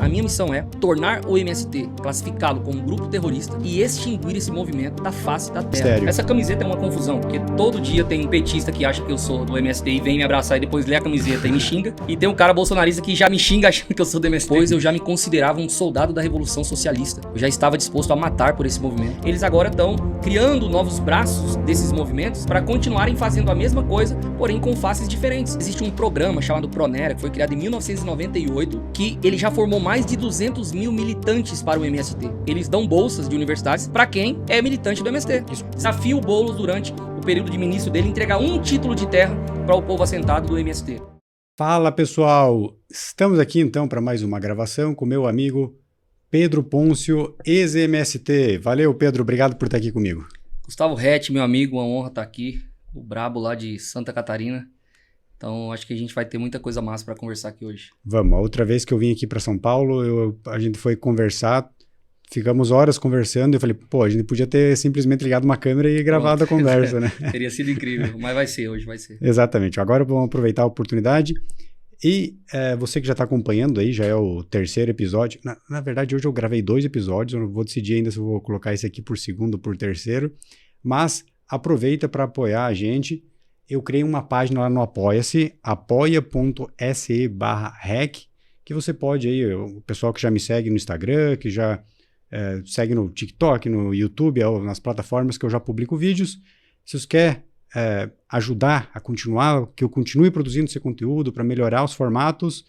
A minha missão é tornar o MST, classificá-lo como um grupo terrorista e extinguir esse movimento da face da terra. Sério? Essa camiseta é uma confusão, porque todo dia tem um petista que acha que eu sou do MST e vem me abraçar e depois lê a camiseta e me xinga. E tem um cara bolsonarista que já me xinga achando que eu sou do MST. Pois eu já me considerava um soldado da Revolução Socialista. Eu já estava disposto a matar por esse movimento. Eles agora estão criando novos braços desses movimentos para continuarem fazendo a mesma coisa, porém com faces diferentes. Existe um programa chamado Pronera, que foi criado em 1998, que ele já formou mais de 200 mil militantes para o MST. Eles dão bolsas de universidades para quem é militante do MST. Desafio o Boulos durante o período de ministro dele entregar um título de terra para o povo assentado do MST. Fala pessoal, estamos aqui então para mais uma gravação com meu amigo Pedro Pôncio, ex-MST. Valeu Pedro, obrigado por estar aqui comigo. Gustavo Rett, meu amigo, uma honra estar aqui, o brabo lá de Santa Catarina. Então acho que a gente vai ter muita coisa massa para conversar aqui hoje. Vamos, a outra vez que eu vim aqui para São Paulo, a gente foi conversar, ficamos horas conversando e eu falei, pô, a gente podia ter simplesmente ligado uma câmera e gravado a conversa, né? Teria sido incrível, mas vai ser hoje, vai ser. Exatamente, agora vamos aproveitar a oportunidade e você que já está acompanhando aí, já é o terceiro episódio, na verdade hoje eu gravei 2 episódios, eu não vou decidir ainda se eu vou colocar esse aqui por segundo ou por terceiro, mas aproveita para apoiar a gente. Eu criei uma página lá no Apoia-se, apoia.se/rec, que você pode aí, o pessoal que já me segue no Instagram, que já segue no TikTok, no YouTube, nas plataformas que eu já publico vídeos. Se você quer ajudar a continuar, que eu continue produzindo esse conteúdo para melhorar os formatos,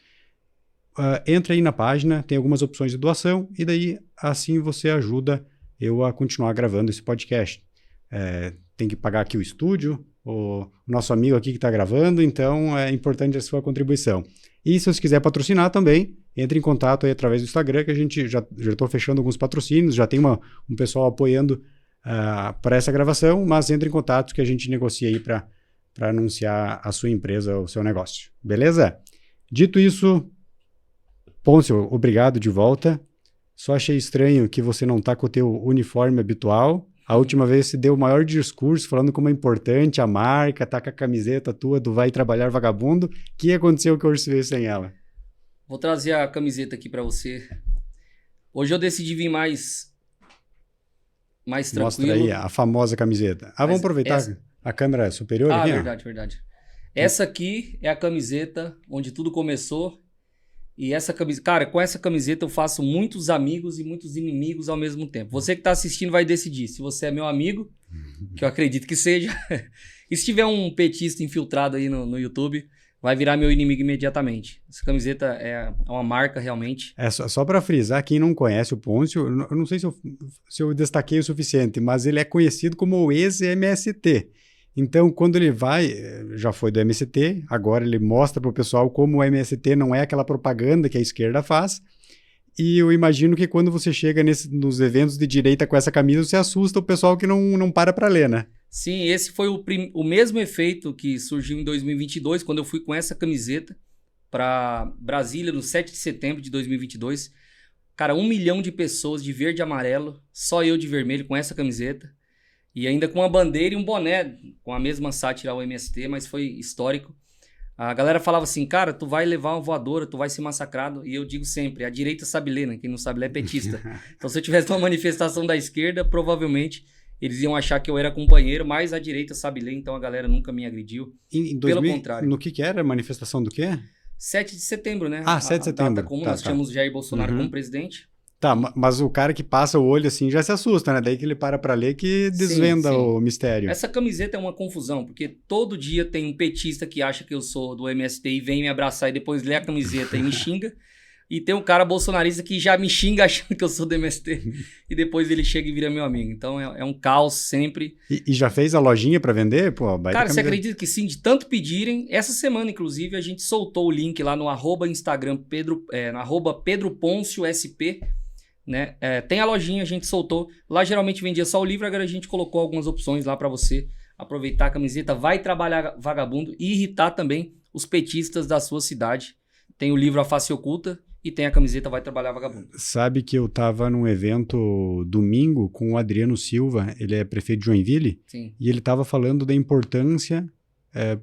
entra aí na página, tem algumas opções de doação e daí assim você ajuda eu a continuar gravando esse podcast. Tem que pagar aqui o estúdio, o nosso amigo aqui que está gravando, então é importante a sua contribuição. E se você quiser patrocinar também, entre em contato aí através do Instagram, que a gente já estou fechando alguns patrocínios, já tem um pessoal apoiando para essa gravação, mas entre em contato que a gente negocia aí para anunciar a sua empresa, o seu negócio. Beleza? Dito isso, Pôncio, obrigado de volta. Só achei estranho que você não está com o teu uniforme habitual. A última vez você deu o maior discurso falando como é importante a marca, tá com a camiseta tua do Vai Trabalhar Vagabundo. O que aconteceu que hoje você veio sem ela? Vou trazer a camiseta aqui pra você. Hoje eu decidi vir mais tranquilo. Mostra aí a famosa camiseta. Vamos aproveitar a câmera superior aqui. Verdade. Essa aqui é a camiseta onde tudo começou. E essa camiseta, cara, com essa camiseta eu faço muitos amigos e muitos inimigos ao mesmo tempo. Você que tá assistindo vai decidir se você é meu amigo, que eu acredito que seja. E se tiver um petista infiltrado aí no YouTube, vai virar meu inimigo imediatamente. Essa camiseta é uma marca realmente. Só para frisar, quem não conhece o Pôncio, eu não sei se eu destaquei o suficiente, mas ele é conhecido como o ex-MST. Então, quando ele já foi do MST, agora ele mostra para o pessoal como o MST não é aquela propaganda que a esquerda faz. E eu imagino que quando você chega nos eventos de direita com essa camisa, você assusta o pessoal que não para ler, né? Sim, esse foi o mesmo efeito que surgiu em 2022, quando eu fui com essa camiseta para Brasília, no 7 de setembro de 2022. Cara, 1 milhão de pessoas de verde e amarelo, só eu de vermelho com essa camiseta. E ainda com uma bandeira e um boné, com a mesma sátira ao MST, mas foi histórico. A galera falava assim, cara, tu vai levar uma voadora, tu vai ser massacrado. E eu digo sempre, a direita sabe ler, né? Quem não sabe ler é petista. Então se eu tivesse uma manifestação da esquerda, provavelmente eles iam achar que eu era companheiro, mas a direita sabe ler, então a galera nunca me agrediu. Pelo contrário. No que era? Manifestação do quê? 7 de setembro, né? 7 de setembro. Data como nós tínhamos Jair Bolsonaro como presidente. Tá, mas o cara que passa o olho assim já se assusta, né? Daí que ele para ler que desvenda o mistério. Essa camiseta é uma confusão, porque todo dia tem um petista que acha que eu sou do MST e vem me abraçar e depois lê a camiseta e me xinga. E tem um cara bolsonarista que já me xinga achando que eu sou do MST e depois ele chega e vira meu amigo. Então é um caos sempre. E já fez a lojinha pra vender? Pô, cara, você acredita que sim? De tanto pedirem. Essa semana, inclusive, a gente soltou o link lá no @Instagram, no @PedroPôncio_SP. Né? Tem a lojinha, a gente soltou. Lá geralmente vendia só o livro, agora a gente colocou algumas opções lá para você aproveitar a camiseta. Vai Trabalhar Vagabundo e irritar também os petistas da sua cidade. Tem o livro A Face Oculta e tem a camiseta Vai Trabalhar Vagabundo. Sabe que eu tava num evento domingo com o Adriano Silva, ele é prefeito de Joinville. Sim. E ele tava falando da importância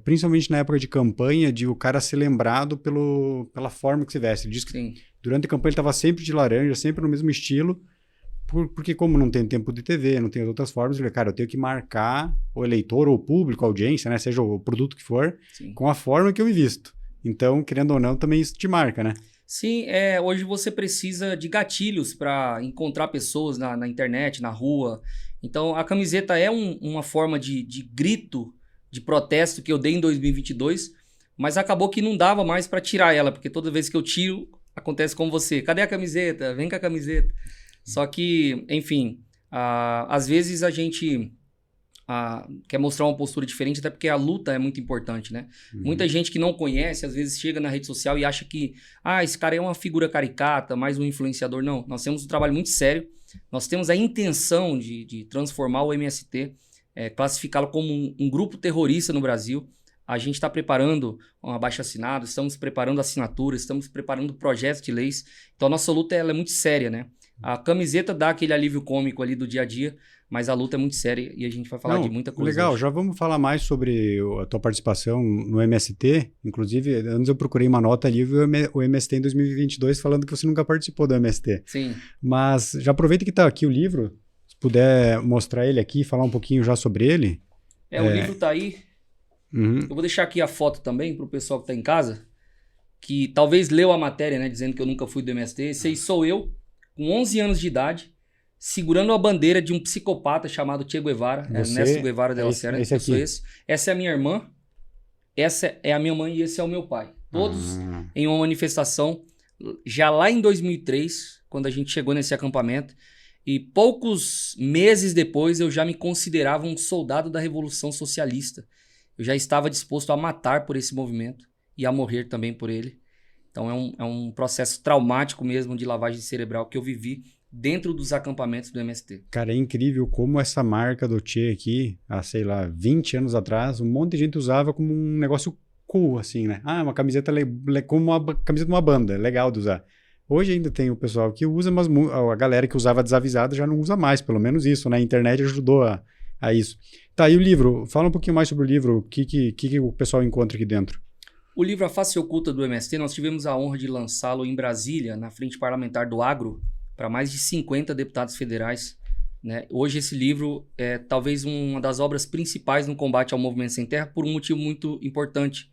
principalmente na época de campanha, de o cara ser lembrado pela forma que se veste. Ele diz que Sim. durante a campanha ele estava sempre de laranja, sempre no mesmo estilo, porque como não tem tempo de TV, não tem outras formas, ele, cara, eu tenho que marcar o eleitor ou o público, a audiência, né, seja o produto que for, Sim. com a forma que eu me visto. Então, querendo ou não, também isso te marca, né? Sim, hoje você precisa de gatilhos para encontrar pessoas na internet, na rua. Então, a camiseta é uma forma de grito, de protesto que eu dei em 2022, mas acabou que não dava mais para tirar ela, porque toda vez que eu tiro, acontece com você. Cadê a camiseta? Vem com a camiseta. Só que, enfim, às vezes a gente quer mostrar uma postura diferente, até porque a luta é muito importante, né? Muita gente que não conhece, às vezes chega na rede social e acha que esse cara é uma figura caricata, mais um influenciador. Não, nós temos um trabalho muito sério, nós temos a intenção de transformar o MST, classificá-lo como um grupo terrorista no Brasil. A gente está preparando um abaixo-assinado, estamos preparando assinaturas, estamos preparando projetos de leis. Então a nossa luta ela é muito séria, né? A camiseta dá aquele alívio cômico ali do dia a dia, mas a luta é muito séria e a gente vai falar de muita coisa. Legal, hoje. Já vamos falar mais sobre a tua participação no MST. Inclusive, antes eu procurei uma nota ali, o MST em 2022, falando que você nunca participou do MST. Sim. Mas já aproveita que está aqui o livro, se puder mostrar ele aqui, falar um pouquinho já sobre ele. O livro tá aí. Uhum. Eu vou deixar aqui a foto também para o pessoal que tá em casa, que talvez leu a matéria, né, dizendo que eu nunca fui do MST. Esse aí sou eu, com 11 anos de idade, segurando a bandeira de um psicopata chamado Che Guevara, Ernesto Guevara de la Serra. Esse aqui. Essa é a minha irmã, essa é a minha mãe e esse é o meu pai. Todos em uma manifestação, já lá em 2003, quando a gente chegou nesse acampamento, e poucos meses depois eu já me considerava um soldado da Revolução Socialista. Eu já estava disposto a matar por esse movimento e a morrer também por ele. Então é um processo traumático mesmo de lavagem cerebral que eu vivi dentro dos acampamentos do MST. Cara, é incrível como essa marca do Che aqui, há, sei lá, 20 anos atrás, um monte de gente usava como um negócio cool, assim, né? Uma camiseta como uma camiseta de uma banda, legal de usar. Hoje ainda tem o pessoal que usa, mas a galera que usava desavisada já não usa mais, pelo menos isso, né? A internet ajudou a isso. Tá, e o livro? Fala um pouquinho mais sobre o livro, o que o pessoal encontra aqui dentro. O livro A Face Oculta do MST, nós tivemos a honra de lançá-lo em Brasília, na Frente Parlamentar do Agro, para mais de 50 deputados federais. Né? Hoje esse livro é talvez uma das obras principais no combate ao movimento sem terra por um motivo muito importante.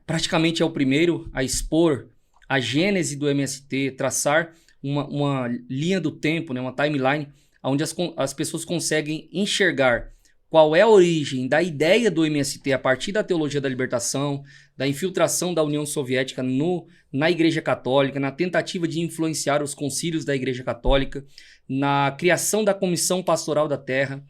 Praticamente é o primeiro a expor a gênese do MST, traçar uma linha do tempo, né? Uma timeline, onde as pessoas conseguem enxergar qual é a origem da ideia do MST a partir da teologia da libertação, da infiltração da União Soviética na Igreja Católica, na tentativa de influenciar os concílios da Igreja Católica, na criação da Comissão Pastoral da Terra,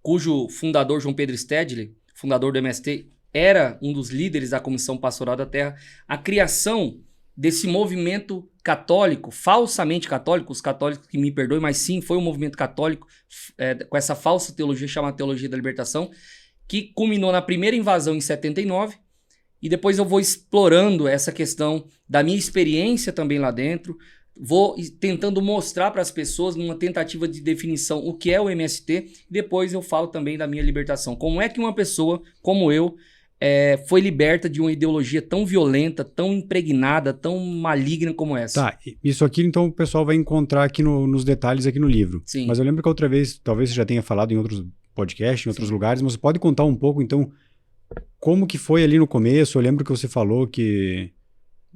cujo fundador, João Pedro Stedley, fundador do MST, era um dos líderes da Comissão Pastoral da Terra, a criação desse movimento católico, falsamente católico, os católicos que me perdoem, mas sim, foi um movimento católico com essa falsa teologia chamada Teologia da Libertação, que culminou na primeira invasão em 79, e depois eu vou explorando essa questão da minha experiência também lá dentro, vou tentando mostrar para as pessoas, numa tentativa de definição, o que é o MST, e depois eu falo também da minha libertação. Como é que uma pessoa como eu foi liberta de uma ideologia tão violenta, tão impregnada, tão maligna como essa? Tá, isso aqui então o pessoal vai encontrar aqui nos detalhes aqui no livro. Sim. Mas eu lembro que a outra vez, talvez você já tenha falado em outros podcasts, em outros lugares, mas você pode contar um pouco então como que foi ali no começo? Eu lembro que você falou que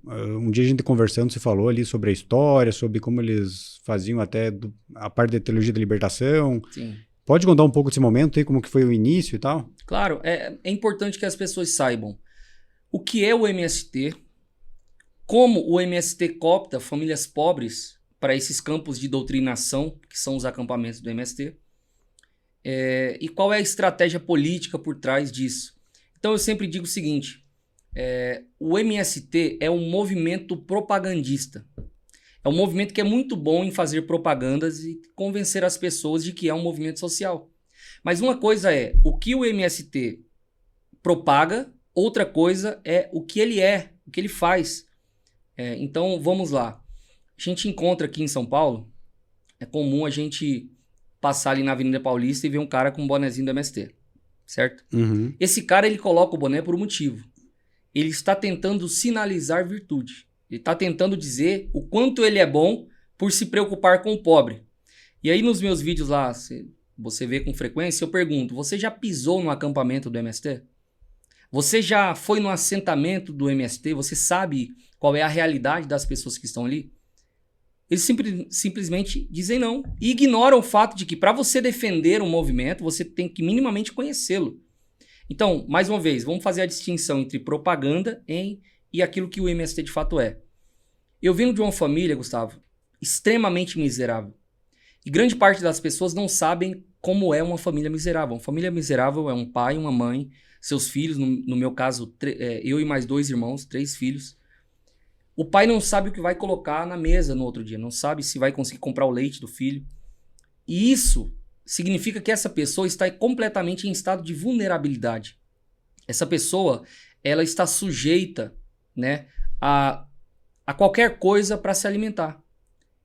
um dia a gente conversando, você falou ali sobre a história, sobre como eles faziam até a parte da teologia da libertação. Sim. Pode contar um pouco desse momento aí, como que foi o início e tal? Claro, é importante que as pessoas saibam o que é o MST, como o MST coopta famílias pobres para esses campos de doutrinação, que são os acampamentos do MST, e qual é a estratégia política por trás disso. Então eu sempre digo o seguinte, o MST é um movimento propagandista. É um movimento que é muito bom em fazer propagandas e convencer as pessoas de que é um movimento social. Mas uma coisa é o que o MST propaga, outra coisa é o que ele faz. Então, vamos lá. A gente encontra aqui em São Paulo, é comum a gente passar ali na Avenida Paulista e ver um cara com um bonezinho do MST. certo? Uhum. Esse cara, ele coloca o boné por um motivo. Ele está tentando sinalizar virtude. Ele está tentando dizer o quanto ele é bom por se preocupar com o pobre. E aí nos meus vídeos lá, você vê com frequência, eu pergunto, você já pisou no acampamento do MST? Você já foi no assentamento do MST? Você sabe qual é a realidade das pessoas que estão ali? Eles simplesmente dizem não. E ignoram o fato de que para você defender um movimento, você tem que minimamente conhecê-lo. Então, mais uma vez, vamos fazer a distinção entre propaganda e aquilo que o MST de fato é. Eu venho de uma família, Gustavo, extremamente miserável. E grande parte das pessoas não sabem como é uma família miserável. Uma família miserável é um pai, uma mãe, seus filhos, no meu caso, eu e mais 2 irmãos, 3 filhos. O pai não sabe o que vai colocar na mesa no outro dia, não sabe se vai conseguir comprar o leite do filho. E isso significa que essa pessoa está completamente em estado de vulnerabilidade. Essa pessoa, ela está sujeita, né, a qualquer coisa para se alimentar.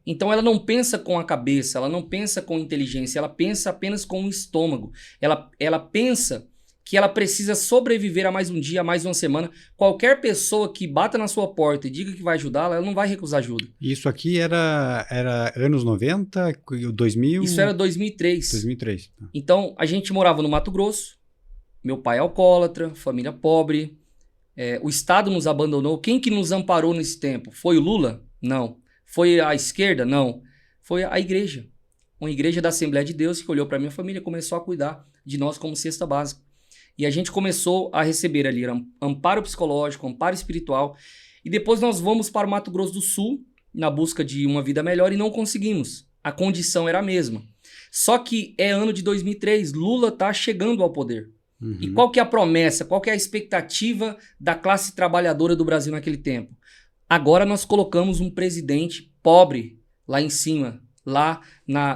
Então ela não pensa com a cabeça, ela não pensa com inteligência, ela pensa apenas com o estômago. Ela pensa que ela precisa sobreviver a mais um dia, a mais uma semana. Qualquer pessoa que bata na sua porta e diga que vai ajudá-la, ela não vai recusar ajuda. Isso aqui era anos 90, 2000? Isso era 2003. 2003. Então, a gente morava no Mato Grosso, meu pai é alcoólatra, família pobre, o Estado nos abandonou. Quem que nos amparou nesse tempo? Foi o Lula? Não. Foi a esquerda? Não. Foi a igreja. Uma igreja da Assembleia de Deus que olhou para minha família e começou a cuidar de nós como cesta básica. E a gente começou a receber ali amparo psicológico, amparo espiritual. E depois nós vamos para o Mato Grosso do Sul, na busca de uma vida melhor, e não conseguimos. A condição era a mesma. Só que é ano de 2003, Lula está chegando ao poder. Uhum. E qual que é a promessa, qual que é a expectativa da classe trabalhadora do Brasil naquele tempo? Agora nós colocamos um presidente pobre lá em cima, lá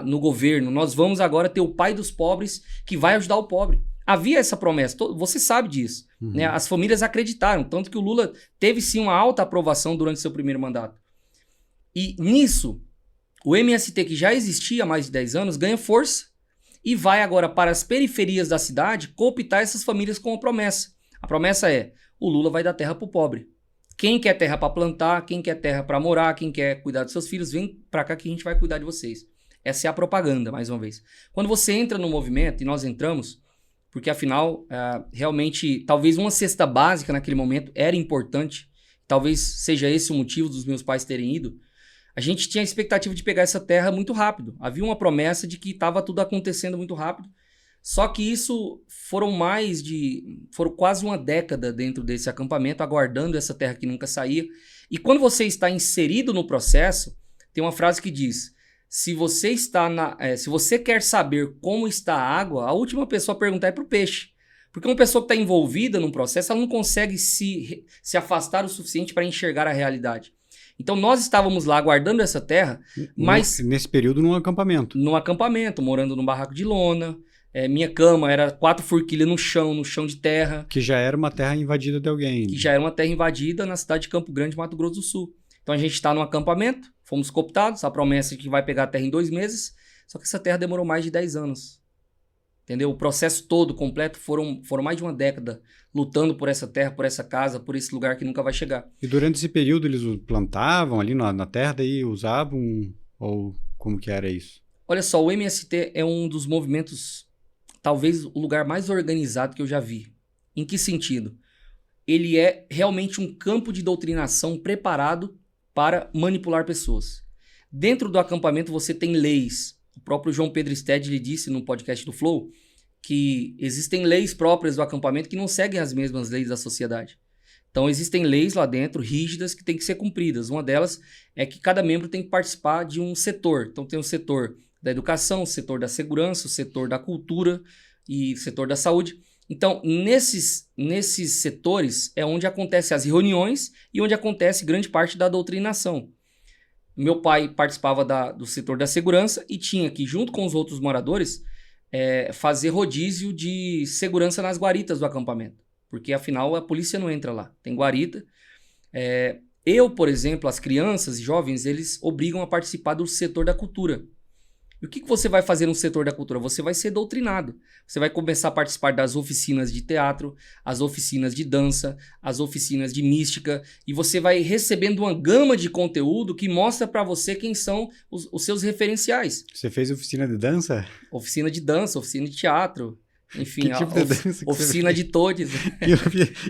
no governo. Nós vamos agora ter o pai dos pobres que vai ajudar o pobre. Havia essa promessa, você sabe disso. Uhum. Né? As famílias acreditaram, tanto que o Lula teve sim uma alta aprovação durante seu primeiro mandato. E nisso, o MST, que já existia há mais de 10 anos, ganha força e vai agora para as periferias da cidade cooptar essas famílias com a promessa. A promessa é, o Lula vai dar terra para o pobre. Quem quer terra para plantar, quem quer terra para morar, quem quer cuidar dos seus filhos, vem para cá que a gente vai cuidar de vocês. Essa é a propaganda, mais uma vez. Quando você entra no movimento, e nós entramos, porque afinal, realmente, talvez uma cesta básica naquele momento era importante, talvez seja esse o motivo dos meus pais terem ido, a gente tinha a expectativa de pegar essa terra muito rápido. Havia uma promessa de que estava tudo acontecendo muito rápido, só que isso foram quase uma década dentro desse acampamento, aguardando essa terra que nunca saía. E quando você está inserido no processo, tem uma frase que diz... Se você quer saber como está a água, a última pessoa a perguntar é para o peixe. Porque uma pessoa que está envolvida num processo, ela não consegue se afastar o suficiente para enxergar a realidade. Então nós estávamos lá aguardando essa terra, mas... Nesse período num acampamento. Num acampamento, morando num barraco de lona. Minha cama era 4 forquilhas no chão de terra. Que já era uma terra invadida de alguém. Que já era uma terra invadida na cidade de Campo Grande, Mato Grosso do Sul. Então a gente está no acampamento, fomos cooptados, a promessa de que vai pegar a terra em 2 meses, só que essa terra demorou mais de 10 anos. Entendeu? O processo todo, completo, foram mais de uma década lutando por essa terra, por essa casa, por esse lugar que nunca vai chegar. E durante esse período eles plantavam ali na terra, daí usavam, ou como que era isso? Olha só, o MST é um dos movimentos, talvez o lugar mais organizado que eu já vi. Em que sentido? Ele é realmente um campo de doutrinação preparado para manipular pessoas. Dentro do acampamento você tem leis. O próprio João Pedro Stede lhe disse no podcast do Flow que existem leis próprias do acampamento que não seguem as mesmas leis da sociedade. Então existem leis lá dentro, rígidas, que têm que ser cumpridas. Uma delas é que cada membro tem que participar de um setor. Então tem o setor da educação, o setor da segurança, o setor da cultura e o setor da saúde. Então, nesses setores é onde acontecem as reuniões e onde acontece grande parte da doutrinação. Meu pai participava do setor da segurança e tinha que, junto com os outros moradores, fazer rodízio de segurança nas guaritas do acampamento. Porque, afinal, a polícia não entra lá. Tem guarita. Por exemplo, as crianças e jovens, eles obrigam a participar do setor da cultura. E o que você vai fazer no setor da cultura? Você vai ser doutrinado. Você vai começar a participar das oficinas de teatro, as oficinas de dança, as oficinas de mística, e você vai recebendo uma gama de conteúdo que mostra para você quem são os seus referenciais. Você fez oficina de dança? Oficina de dança, oficina de teatro, enfim, Que tipo de dança que oficina de todes.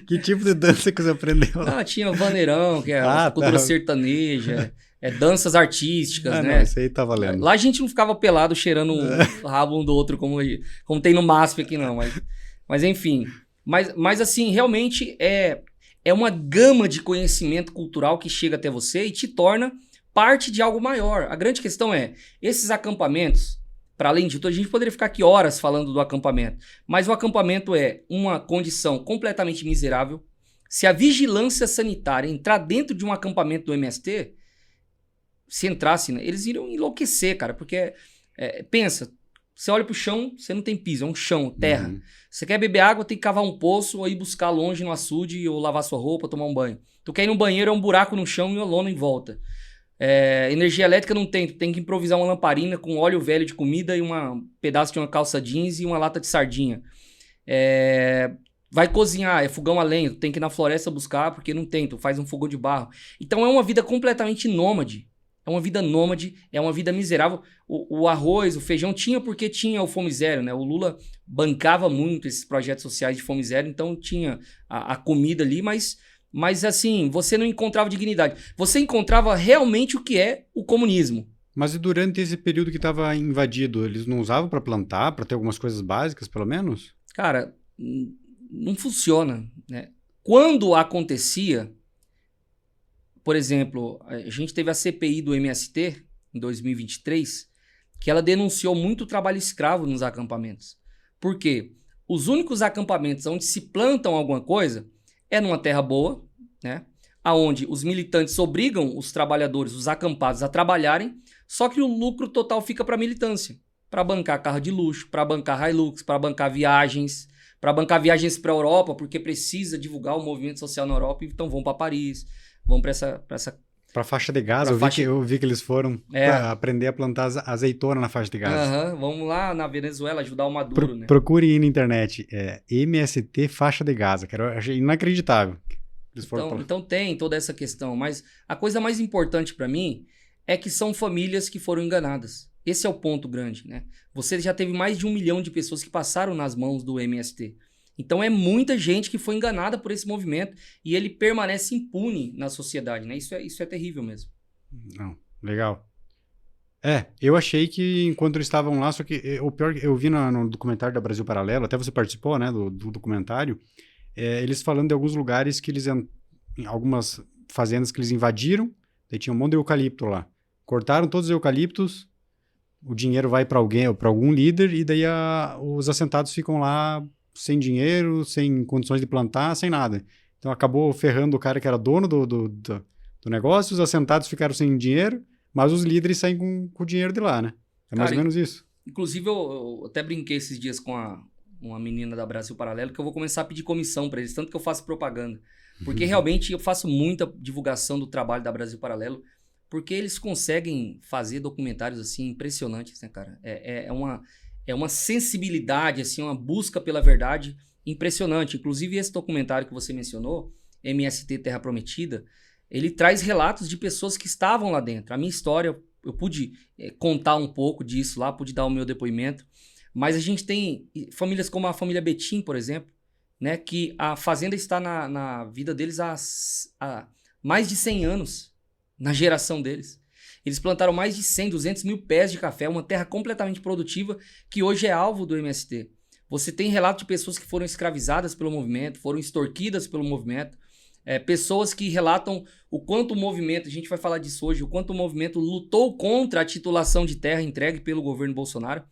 Que tipo de dança que você aprendeu lá? Ah, tinha vaneirão, que é a cultura sertaneja, danças artísticas, né? Não, isso aí tá valendo. Lá a gente não ficava pelado cheirando o rabo um do outro como tem no MASP aqui, não. Mas enfim. Mas assim, realmente é uma gama de conhecimento cultural que chega até você e te torna parte de algo maior. A grande questão é, esses acampamentos, para além de tudo, a gente poderia ficar aqui horas falando do acampamento, mas o acampamento é uma condição completamente miserável. Se a vigilância sanitária entrar dentro de um acampamento do MST, se entrasse, né, eles iriam enlouquecer, cara, porque, pensa, você olha pro chão, você não tem piso, é um chão, terra. Uhum. Você quer beber água, tem que cavar um poço ou ir buscar longe no açude ou lavar sua roupa, tomar um banho. Tu quer ir no banheiro, é um buraco no chão e uma lona em volta. Energia elétrica não tem, tu tem que improvisar uma lamparina com óleo velho de comida e um pedaço de uma calça jeans e uma lata de sardinha. Vai cozinhar, é fogão a lenha, tu tem que ir na floresta buscar porque não tem, tu faz um fogão de barro. Então é uma vida completamente nômade. É uma vida nômade, é uma vida miserável. O arroz, o feijão tinha porque tinha o Fome Zero, né? O Lula bancava muito esses projetos sociais de Fome Zero, então tinha a comida ali, mas assim, você não encontrava dignidade. Você encontrava realmente o que é o comunismo. Mas e durante esse período que estava invadido, eles não usavam para plantar, para ter algumas coisas básicas, pelo menos? Cara, não funciona, né? Quando acontecia, por exemplo, a gente teve a CPI do MST em 2023, que ela denunciou muito trabalho escravo nos acampamentos. Por quê? Os únicos acampamentos onde se plantam alguma coisa é numa terra boa, né? Onde os militantes obrigam os trabalhadores, os acampados, a trabalharem, só que o lucro total fica para a militância, para bancar carro de luxo, para bancar Hilux, para bancar viagens para a Europa, porque precisa divulgar o movimento social na Europa, então vão para Paris, vão para essa para a faixa de Gaza, eu vi que eles foram para aprender a plantar azeitona na faixa de Gaza. Vamos lá na Venezuela ajudar o Maduro, né? Procure aí na internet, MST faixa de Gaza, que eu achei inacreditável. Então tem toda essa questão, mas a coisa mais importante para mim é que são famílias que foram enganadas. Esse é o ponto grande, né? Você já teve mais de 1 milhão de pessoas que passaram nas mãos do MST. Então é muita gente que foi enganada por esse movimento e ele permanece impune na sociedade, né? Isso é terrível mesmo. Não, legal. Eu achei que enquanto eles estavam lá, só que o pior, eu vi no documentário da Brasil Paralelo, até você participou, né, do documentário, eles falando de alguns lugares que eles, em algumas fazendas que eles invadiram, daí tinha um monte de eucalipto lá. Cortaram todos os eucaliptos, o dinheiro vai para alguém ou para algum líder e daí os assentados ficam lá sem dinheiro, sem condições de plantar, sem nada. Então acabou ferrando o cara que era dono do negócio, os assentados ficaram sem dinheiro, mas os líderes saem com o dinheiro de lá, né? Mais ou menos isso. Inclusive, eu até brinquei esses dias com uma menina da Brasil Paralelo que eu vou começar a pedir comissão para eles, tanto que eu faço propaganda. Porque realmente eu faço muita divulgação do trabalho da Brasil Paralelo, porque eles conseguem fazer documentários assim impressionantes, né, cara? É uma sensibilidade, assim, uma busca pela verdade impressionante. Inclusive, esse documentário que você mencionou, MST Terra Prometida, ele traz relatos de pessoas que estavam lá dentro. A minha história, eu pude contar um pouco disso lá, pude dar o meu depoimento, mas a gente tem famílias como a família Betim, por exemplo, né, que a fazenda está na vida deles há mais de 100 anos, na geração deles. Eles plantaram mais de 100, 200 mil pés de café, uma terra completamente produtiva que hoje é alvo do MST. Você tem relato de pessoas que foram escravizadas pelo movimento, foram extorquidas pelo movimento, pessoas que relatam o quanto o movimento, a gente vai falar disso hoje, o quanto o movimento lutou contra a titulação de terra entregue pelo governo Bolsonaro.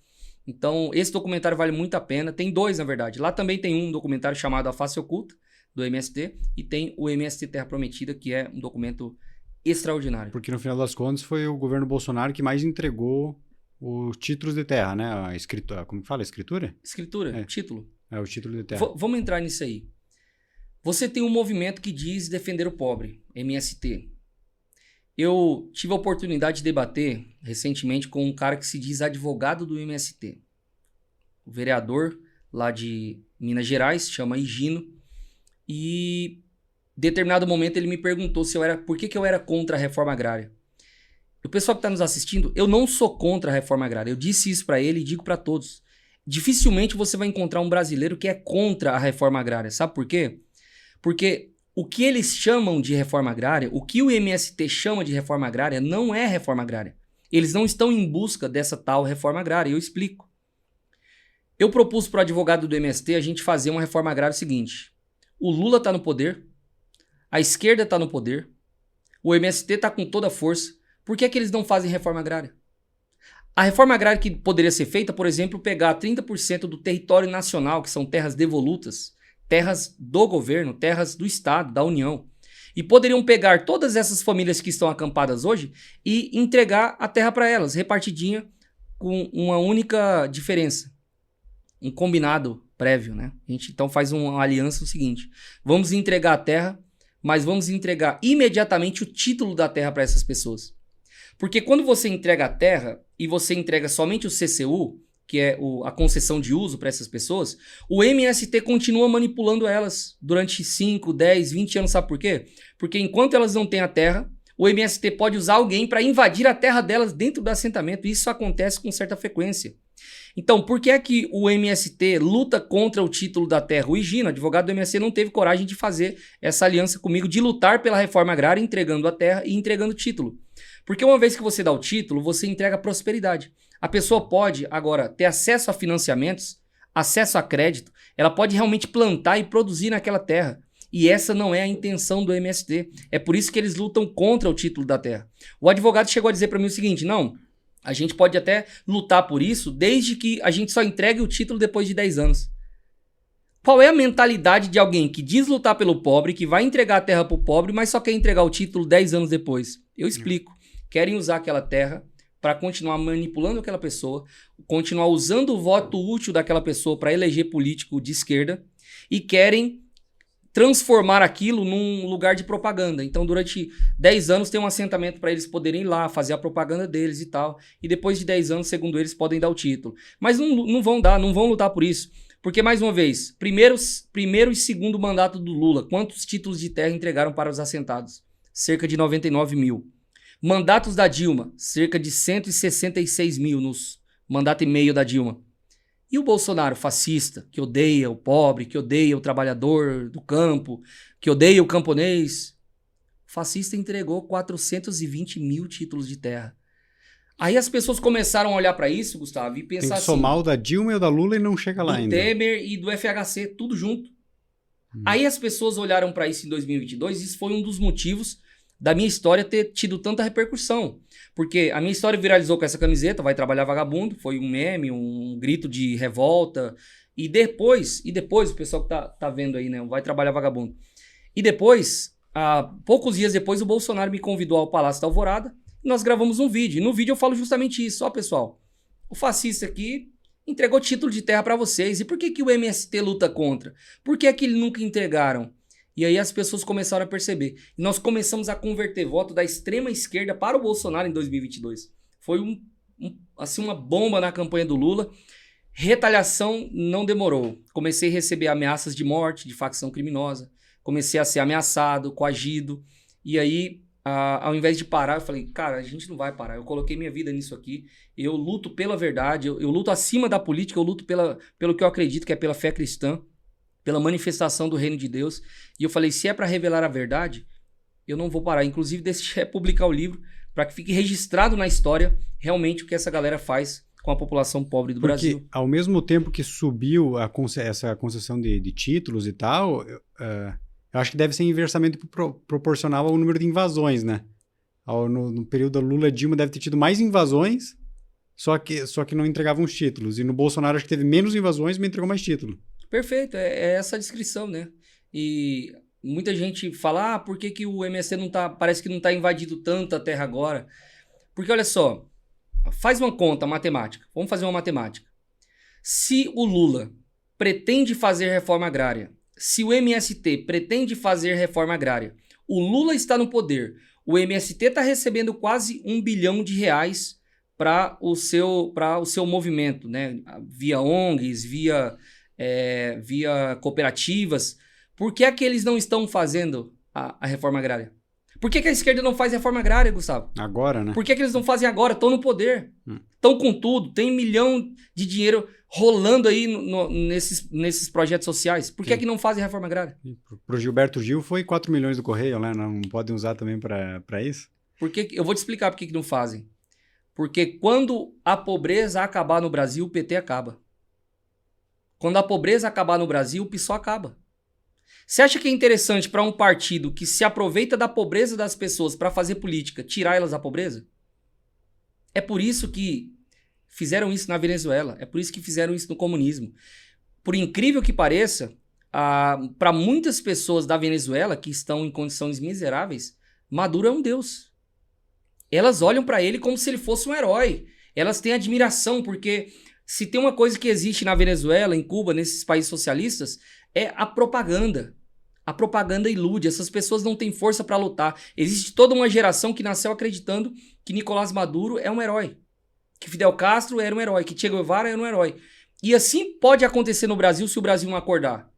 Então, esse documentário vale muito a pena. Tem 2, na verdade. Lá também tem um documentário chamado A Face Oculta, do MST, e tem o MST Terra Prometida, que é um documento extraordinário. Porque no final das contas foi o governo Bolsonaro que mais entregou os títulos de terra, né? A escritura, como fala? Escritura? Escritura, título. O título de terra. Vamos entrar nisso aí. Você tem um movimento que diz defender o pobre, MST. Eu tive a oportunidade de debater recentemente com um cara que se diz advogado do MST. O vereador lá de Minas Gerais, chama Higino, e em determinado momento ele me perguntou por que eu era contra a reforma agrária. O pessoal que está nos assistindo, eu não sou contra a reforma agrária. Eu disse isso para ele e digo para todos. Dificilmente você vai encontrar um brasileiro que é contra a reforma agrária. Sabe por quê? Porque o que eles chamam de reforma agrária, o que o MST chama de reforma agrária, não é reforma agrária. Eles não estão em busca dessa tal reforma agrária. Eu explico. Eu propus para o advogado do MST a gente fazer uma reforma agrária seguinte. O Lula está no poder, a esquerda está no poder, o MST está com toda a força. Por que é que eles não fazem reforma agrária? A reforma agrária que poderia ser feita, por exemplo, pegar 30% do território nacional, que são terras devolutas, terras do governo, terras do Estado, da União. E poderiam pegar todas essas famílias que estão acampadas hoje e entregar a terra para elas, repartidinha, com uma única diferença. Um combinado prévio, né? A gente então faz uma aliança o seguinte: vamos entregar a terra, mas vamos entregar imediatamente o título da terra para essas pessoas. Porque quando você entrega a terra e você entrega somente o CCU, que é a concessão de uso para essas pessoas, o MST continua manipulando elas durante 5, 10, 20 anos. Sabe por quê? Porque enquanto elas não têm a terra, o MST pode usar alguém para invadir a terra delas dentro do assentamento. E isso acontece com certa frequência. Então, por que é que o MST luta contra o título da terra? O Higino, advogado do MST, não teve coragem de fazer essa aliança comigo, de lutar pela reforma agrária, entregando a terra e entregando o título. Porque uma vez que você dá o título, você entrega prosperidade. A pessoa pode agora ter acesso a financiamentos, acesso a crédito, ela pode realmente plantar e produzir naquela terra. E essa não é a intenção do MST. É por isso que eles lutam contra o título da terra. O advogado chegou a dizer para mim o seguinte: não, a gente pode até lutar por isso desde que a gente só entregue o título depois de 10 anos. Qual é a mentalidade de alguém que diz lutar pelo pobre, que vai entregar a terra para o pobre, mas só quer entregar o título 10 anos depois? Eu explico. Querem usar aquela terra para continuar manipulando aquela pessoa, continuar usando o voto útil daquela pessoa para eleger político de esquerda e querem transformar aquilo num lugar de propaganda. Então, durante 10 anos tem um assentamento para eles poderem ir lá, fazer a propaganda deles e tal. E depois de 10 anos, segundo eles, podem dar o título. Mas não vão dar, não vão lutar por isso. Porque, mais uma vez, primeiro e segundo mandato do Lula, quantos títulos de terra entregaram para os assentados? Cerca de 99 mil. Mandatos da Dilma, cerca de 166 mil nos mandato e meio da Dilma. E o Bolsonaro, fascista, que odeia o pobre, que odeia o trabalhador do campo, que odeia o camponês. O fascista entregou 420 mil títulos de terra. Aí as pessoas começaram a olhar para isso, Gustavo, e pensar assim... Tem que somar o da Dilma e o da Lula e não chega lá ainda. Do Temer e do FHC, tudo junto. Aí as pessoas olharam para isso em 2022 e isso foi um dos motivos da minha história ter tido tanta repercussão. Porque a minha história viralizou com essa camiseta, Vai Trabalhar Vagabundo, foi um meme, um grito de revolta. E depois o pessoal que tá vendo aí, né, Vai Trabalhar Vagabundo. E depois, poucos dias depois, o Bolsonaro me convidou ao Palácio da Alvorada e nós gravamos um vídeo. E no vídeo eu falo justamente isso. Ó, pessoal, o fascista aqui entregou título de terra para vocês. E por que o MST luta contra? Por que eles nunca entregaram? E aí as pessoas começaram a perceber. E nós começamos a converter voto da extrema esquerda para o Bolsonaro em 2022. Foi assim, uma bomba na campanha do Lula. Retaliação não demorou. Comecei a receber ameaças de morte, de facção criminosa. Comecei a ser ameaçado, coagido. E aí, ao invés de parar, eu falei, cara, a gente não vai parar. Eu coloquei minha vida nisso aqui. Eu luto pela verdade. Eu luto acima da política. Eu luto pelo que eu acredito, que é pela fé cristã, pela manifestação do reino de Deus. E eu falei, se é para revelar a verdade, eu não vou parar. Inclusive, decidi publicar o livro para que fique registrado na história realmente o que essa galera faz com a população pobre do Brasil. Porque ao mesmo tempo que subiu essa concessão de títulos e tal, eu acho que deve ser inversamente proporcional ao número de invasões, né? No período da Lula, Dilma deve ter tido mais invasões, só que não entregavam os títulos. E no Bolsonaro acho que teve menos invasões, mas entregou mais título. Perfeito, é essa a descrição, né? E muita gente fala, por que o MST parece que não está invadindo tanto a terra agora? Porque olha só, faz uma conta matemática, vamos fazer uma matemática. Se o Lula pretende fazer reforma agrária, se o MST pretende fazer reforma agrária, o Lula está no poder, O MST está recebendo quase R$1 bilhão para o seu movimento, né? Via ONGs, via cooperativas. Por que é que eles não estão fazendo a reforma agrária? Por que a esquerda não faz reforma agrária, Gustavo? Agora, né? Por que eles não fazem agora? Estão no poder. Estão com tudo. Tem 1 milhão de dinheiro rolando aí nesses projetos sociais. Por que é que não fazem reforma agrária? Pro Gilberto Gil foi 4 milhões do Correio, né? Não podem usar também para isso? Eu vou te explicar por que não fazem. Porque quando a pobreza acabar no Brasil, o PT acaba. Quando a pobreza acabar no Brasil, o PSOL acaba. Você acha que é interessante para um partido que se aproveita da pobreza das pessoas para fazer política, tirar elas da pobreza? É por isso que fizeram isso na Venezuela. É por isso que fizeram isso no comunismo. Por incrível que pareça, para muitas pessoas da Venezuela que estão em condições miseráveis, Maduro é um deus. Elas olham para ele como se ele fosse um herói. Elas têm admiração, porque se tem uma coisa que existe na Venezuela, em Cuba, nesses países socialistas, é a propaganda. A propaganda ilude, essas pessoas não têm força para lutar. Existe toda uma geração que nasceu acreditando que Nicolás Maduro é um herói, que Fidel Castro era um herói, que Che Guevara era um herói. E assim pode acontecer no Brasil se o Brasil não acordar.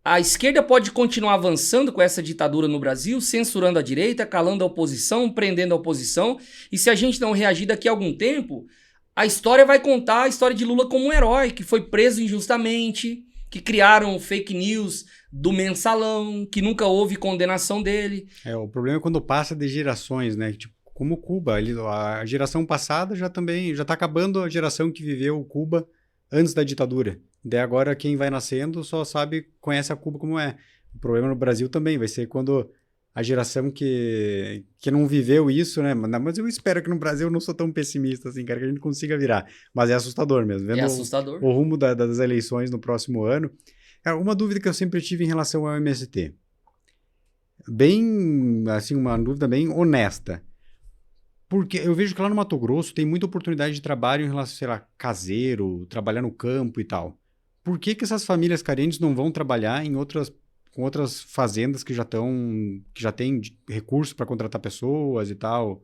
A esquerda pode continuar avançando com essa ditadura no Brasil, censurando a direita, calando a oposição, prendendo a oposição, e se a gente não reagir daqui a algum tempo, a história vai contar a história de Lula como um herói, que foi preso injustamente, que criaram fake news do mensalão, que nunca houve condenação dele. O problema é quando passa de gerações, né? Tipo, como Cuba, a geração passada já está acabando a geração que viveu Cuba antes da ditadura. Daí agora quem vai nascendo só conhece a Cuba como é. O problema no Brasil também vai ser quando a geração que não viveu isso, né? Mas eu espero que no Brasil eu não sou tão pessimista assim, quero que a gente consiga virar. Mas é assustador mesmo. Vendo assustador. O rumo das eleições no próximo ano. Uma dúvida que eu sempre tive em relação ao MST. Bem, assim, uma dúvida bem honesta. Porque eu vejo que lá no Mato Grosso tem muita oportunidade de trabalho em relação, sei lá, caseiro, trabalhar no campo e tal. Por que essas famílias carentes não vão trabalhar com outras fazendas que já têm recurso para contratar pessoas e tal?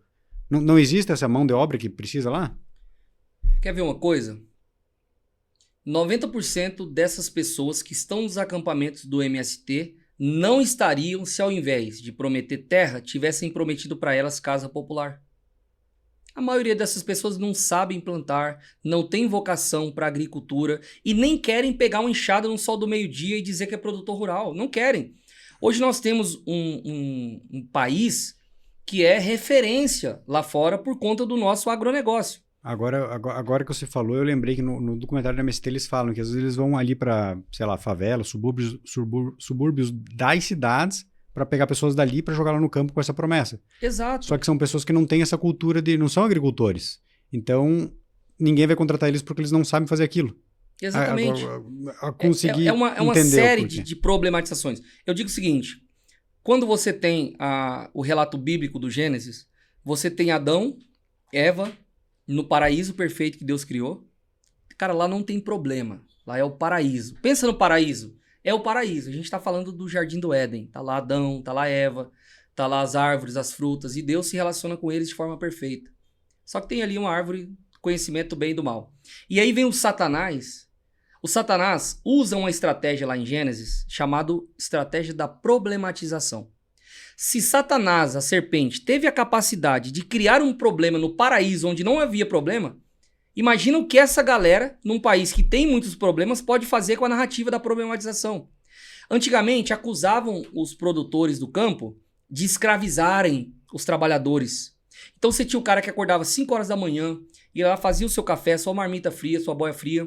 Não existe essa mão de obra que precisa lá? Quer ver uma coisa? 90% dessas pessoas que estão nos acampamentos do MST não estariam se ao invés de prometer terra, tivessem prometido para elas casa popular. A maioria dessas pessoas não sabem plantar, não tem vocação para agricultura e nem querem pegar uma enxada no sol do meio-dia e dizer que é produtor rural. Não querem. Hoje nós temos um país que é referência lá fora por conta do nosso agronegócio. Agora que você falou, eu lembrei que no documentário da MST eles falam que às vezes eles vão ali para, sei lá, favelas, subúrbios das cidades para pegar pessoas dali para jogar lá no campo com essa promessa. Exato. Só que são pessoas que não têm essa cultura não são agricultores. Então, ninguém vai contratar eles porque eles não sabem fazer aquilo. Exatamente. Conseguir é uma série de problematizações. Eu digo o seguinte, quando você tem o relato bíblico do Gênesis, você tem Adão, Eva, no paraíso perfeito que Deus criou. Cara, lá não tem problema. Lá é o paraíso. Pensa no paraíso. É o paraíso. A gente está falando do Jardim do Éden. Tá lá Adão, tá lá Eva, tá lá as árvores, as frutas. E Deus se relaciona com eles de forma perfeita. Só que tem ali uma árvore, conhecimento do bem e do mal. E aí vem o Satanás. O Satanás usa uma estratégia lá em Gênesis chamada estratégia da problematização. Se Satanás, a serpente, teve a capacidade de criar um problema no paraíso onde não havia problema, imagina o que essa galera, num país que tem muitos problemas, pode fazer com a narrativa da problematização. Antigamente, acusavam os produtores do campo de escravizarem os trabalhadores. Então você tinha o cara que acordava 5 horas da manhã, ia lá, fazia o seu café, sua marmita fria, sua boia fria,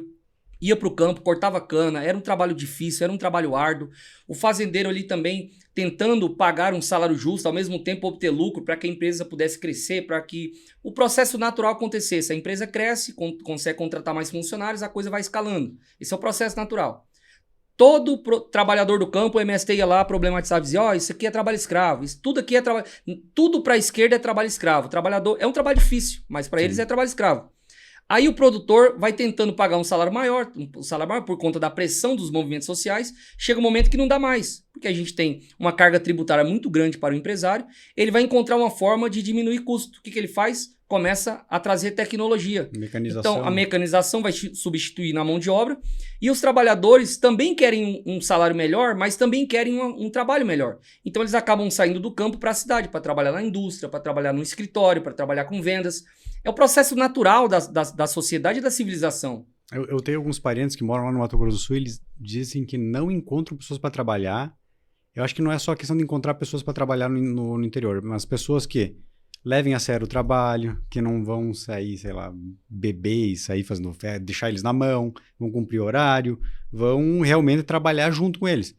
ia para o campo, cortava cana, era um trabalho difícil, era um trabalho árduo. O fazendeiro ali também tentando pagar um salário justo, ao mesmo tempo obter lucro para que a empresa pudesse crescer, para que o processo natural acontecesse. A empresa cresce, consegue contratar mais funcionários, a coisa vai escalando. Esse é o processo natural. Todo trabalhador do campo, o MST ia lá problematizar, dizia, isso aqui é trabalho escravo, isso tudo aqui é trabalho... Tudo para a esquerda é trabalho escravo. Trabalhador é um trabalho difícil, mas para eles é trabalho escravo. Aí o produtor vai tentando pagar um salário maior por conta da pressão dos movimentos sociais. Chega um momento que não dá mais, porque a gente tem uma carga tributária muito grande para o empresário. Ele vai encontrar uma forma de diminuir custo. O que ele faz? Começa a trazer tecnologia. Mecanização. Então, a mecanização vai substituir na mão de obra. E os trabalhadores também querem um salário melhor, mas também querem um trabalho melhor. Então, eles acabam saindo do campo para a cidade, para trabalhar na indústria, para trabalhar no escritório, para trabalhar com vendas. É o processo natural da sociedade e da civilização. Eu tenho alguns parentes que moram lá no Mato Grosso do Sul, eles dizem que não encontram pessoas para trabalhar. Eu acho que não é só a questão de encontrar pessoas para trabalhar no interior, mas pessoas que levem a sério o trabalho, que não vão sair, sei lá, beber e sair fazendo festa, deixar eles na mão, vão cumprir horário, vão realmente trabalhar junto com eles.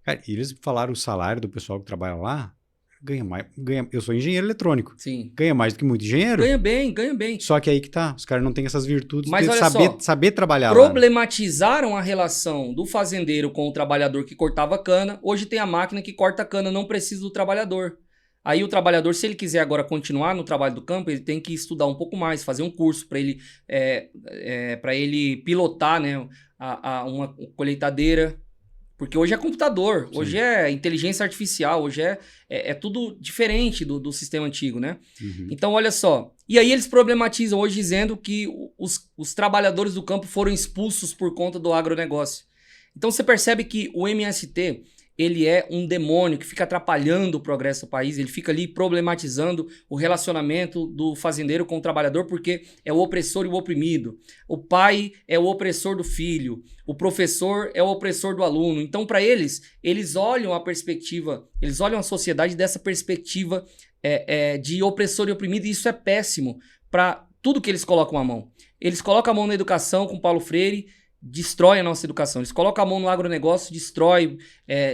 Cara, e eles falaram o salário do pessoal que trabalha lá, ganha mais. Eu sou engenheiro eletrônico. Sim. Ganha mais do que muito engenheiro. Ganha bem. Só que aí que tá, os caras não têm essas virtudes Mas de olha saber trabalhar lá. Problematizaram a relação do fazendeiro com o trabalhador que cortava cana. Hoje tem a máquina que corta cana, não precisa do trabalhador. Aí o trabalhador, se ele quiser agora continuar no trabalho do campo, ele tem que estudar um pouco mais, fazer um curso para ele pilotar, né, uma colheitadeira. Porque hoje é computador, Sim. Hoje é inteligência artificial, hoje é tudo diferente do sistema antigo, né? Uhum. Então, olha só. E aí eles problematizam hoje dizendo que os trabalhadores do campo foram expulsos por conta do agronegócio. Então você percebe que o MST, ele é um demônio que fica atrapalhando o progresso do país, ele fica ali problematizando o relacionamento do fazendeiro com o trabalhador, porque é o opressor e o oprimido. O pai é o opressor do filho, o professor é o opressor do aluno. Então, para eles olham a perspectiva, eles olham a sociedade dessa perspectiva de opressor e oprimido, e isso é péssimo para tudo que eles colocam a mão. Eles colocam a mão na educação com Paulo Freire, destrói a nossa educação. Eles colocam a mão no agronegócio, destrói,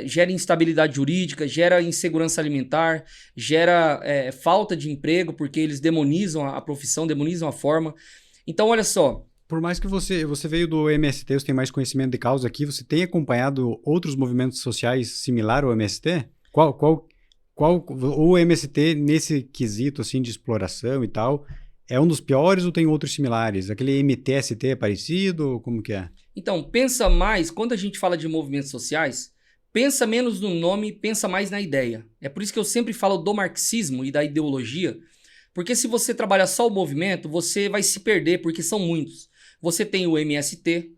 gera instabilidade jurídica, gera insegurança alimentar, gera falta de emprego, porque eles demonizam a profissão, demonizam a forma. Então, olha só. Por mais que você veio do MST, você tem mais conhecimento de causa aqui, você tem acompanhado outros movimentos sociais similares ao MST? Qual o MST nesse quesito assim de exploração e tal, é um dos piores ou tem outros similares? Aquele MTST é parecido? Como que é? Então, pensa mais, quando a gente fala de movimentos sociais, pensa menos no nome, pensa mais na ideia. É por isso que eu sempre falo do marxismo e da ideologia, porque se você trabalhar só o movimento, você vai se perder, porque são muitos. Você tem o MST,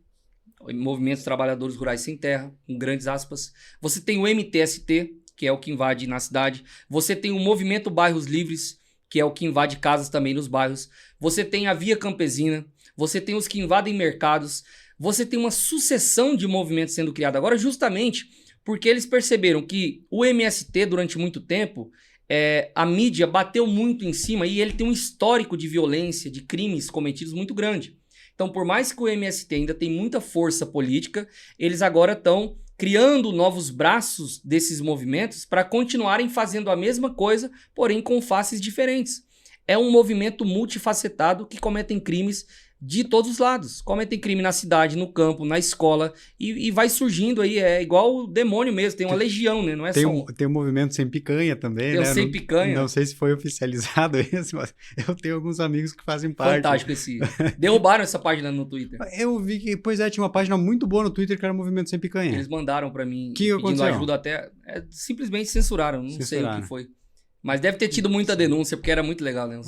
Movimento dos Trabalhadores Rurais Sem Terra, com grandes aspas. Você tem o MTST, que é o que invade na cidade. Você tem o Movimento Bairros Livres, que é o que invade casas também nos bairros. Você tem a Via Campesina. Você tem os que invadem mercados. Você tem uma sucessão de movimentos sendo criados agora, justamente porque eles perceberam que o MST, durante muito tempo, a mídia bateu muito em cima e ele tem um histórico de violência, de crimes cometidos muito grande. Então, por mais que o MST ainda tem muita força política, eles agora estão criando novos braços desses movimentos para continuarem fazendo a mesma coisa, porém com faces diferentes. É um movimento multifacetado que cometem crimes de todos os lados. Cometem crime na cidade, no campo, na escola e vai surgindo aí, é igual o demônio mesmo, tem uma legião, né? Não é tem só tem um movimento Sem Picanha também, tem né? Sem Picanha. Não sei se foi oficializado esse, mas eu tenho alguns amigos que fazem parte. Fantástico esse. Derrubaram essa página no Twitter. Eu vi que, pois tinha uma página muito boa no Twitter que era o Movimento Sem Picanha. Eles mandaram pra mim Que pedindo aconteceu? ajuda até. Simplesmente censuraram, não sei o que foi. Mas deve ter tido muita denúncia, porque era muito legal, né?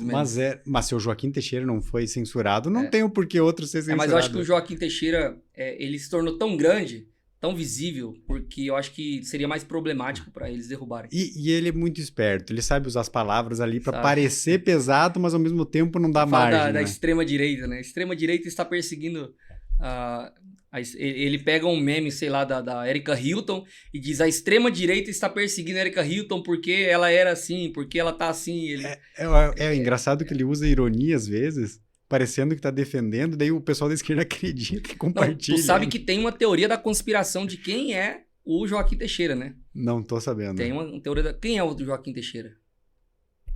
Mas se o Joaquim Teixeira não foi censurado, não tem o porquê outro ser censurado. Mas eu acho que o Joaquim Teixeira, ele se tornou tão grande, tão visível, porque eu acho que seria mais problemático para eles derrubarem. E ele é muito esperto, ele sabe usar as palavras ali para parecer pesado, mas ao mesmo tempo não dá margem. Da extrema-direita, né? A extrema-direita está perseguindo... ele pega um meme, sei lá, da Erika Hilton e diz: a extrema-direita está perseguindo a Erika Hilton porque ela era assim, porque ela tá assim. É engraçado que ele usa ironia às vezes, parecendo que tá defendendo, daí o pessoal da esquerda acredita e compartilha. Não, tu sabe que tem uma teoria da conspiração de quem é o Joaquim Teixeira, né? Não tô sabendo. Tem uma teoria quem é o Joaquim Teixeira?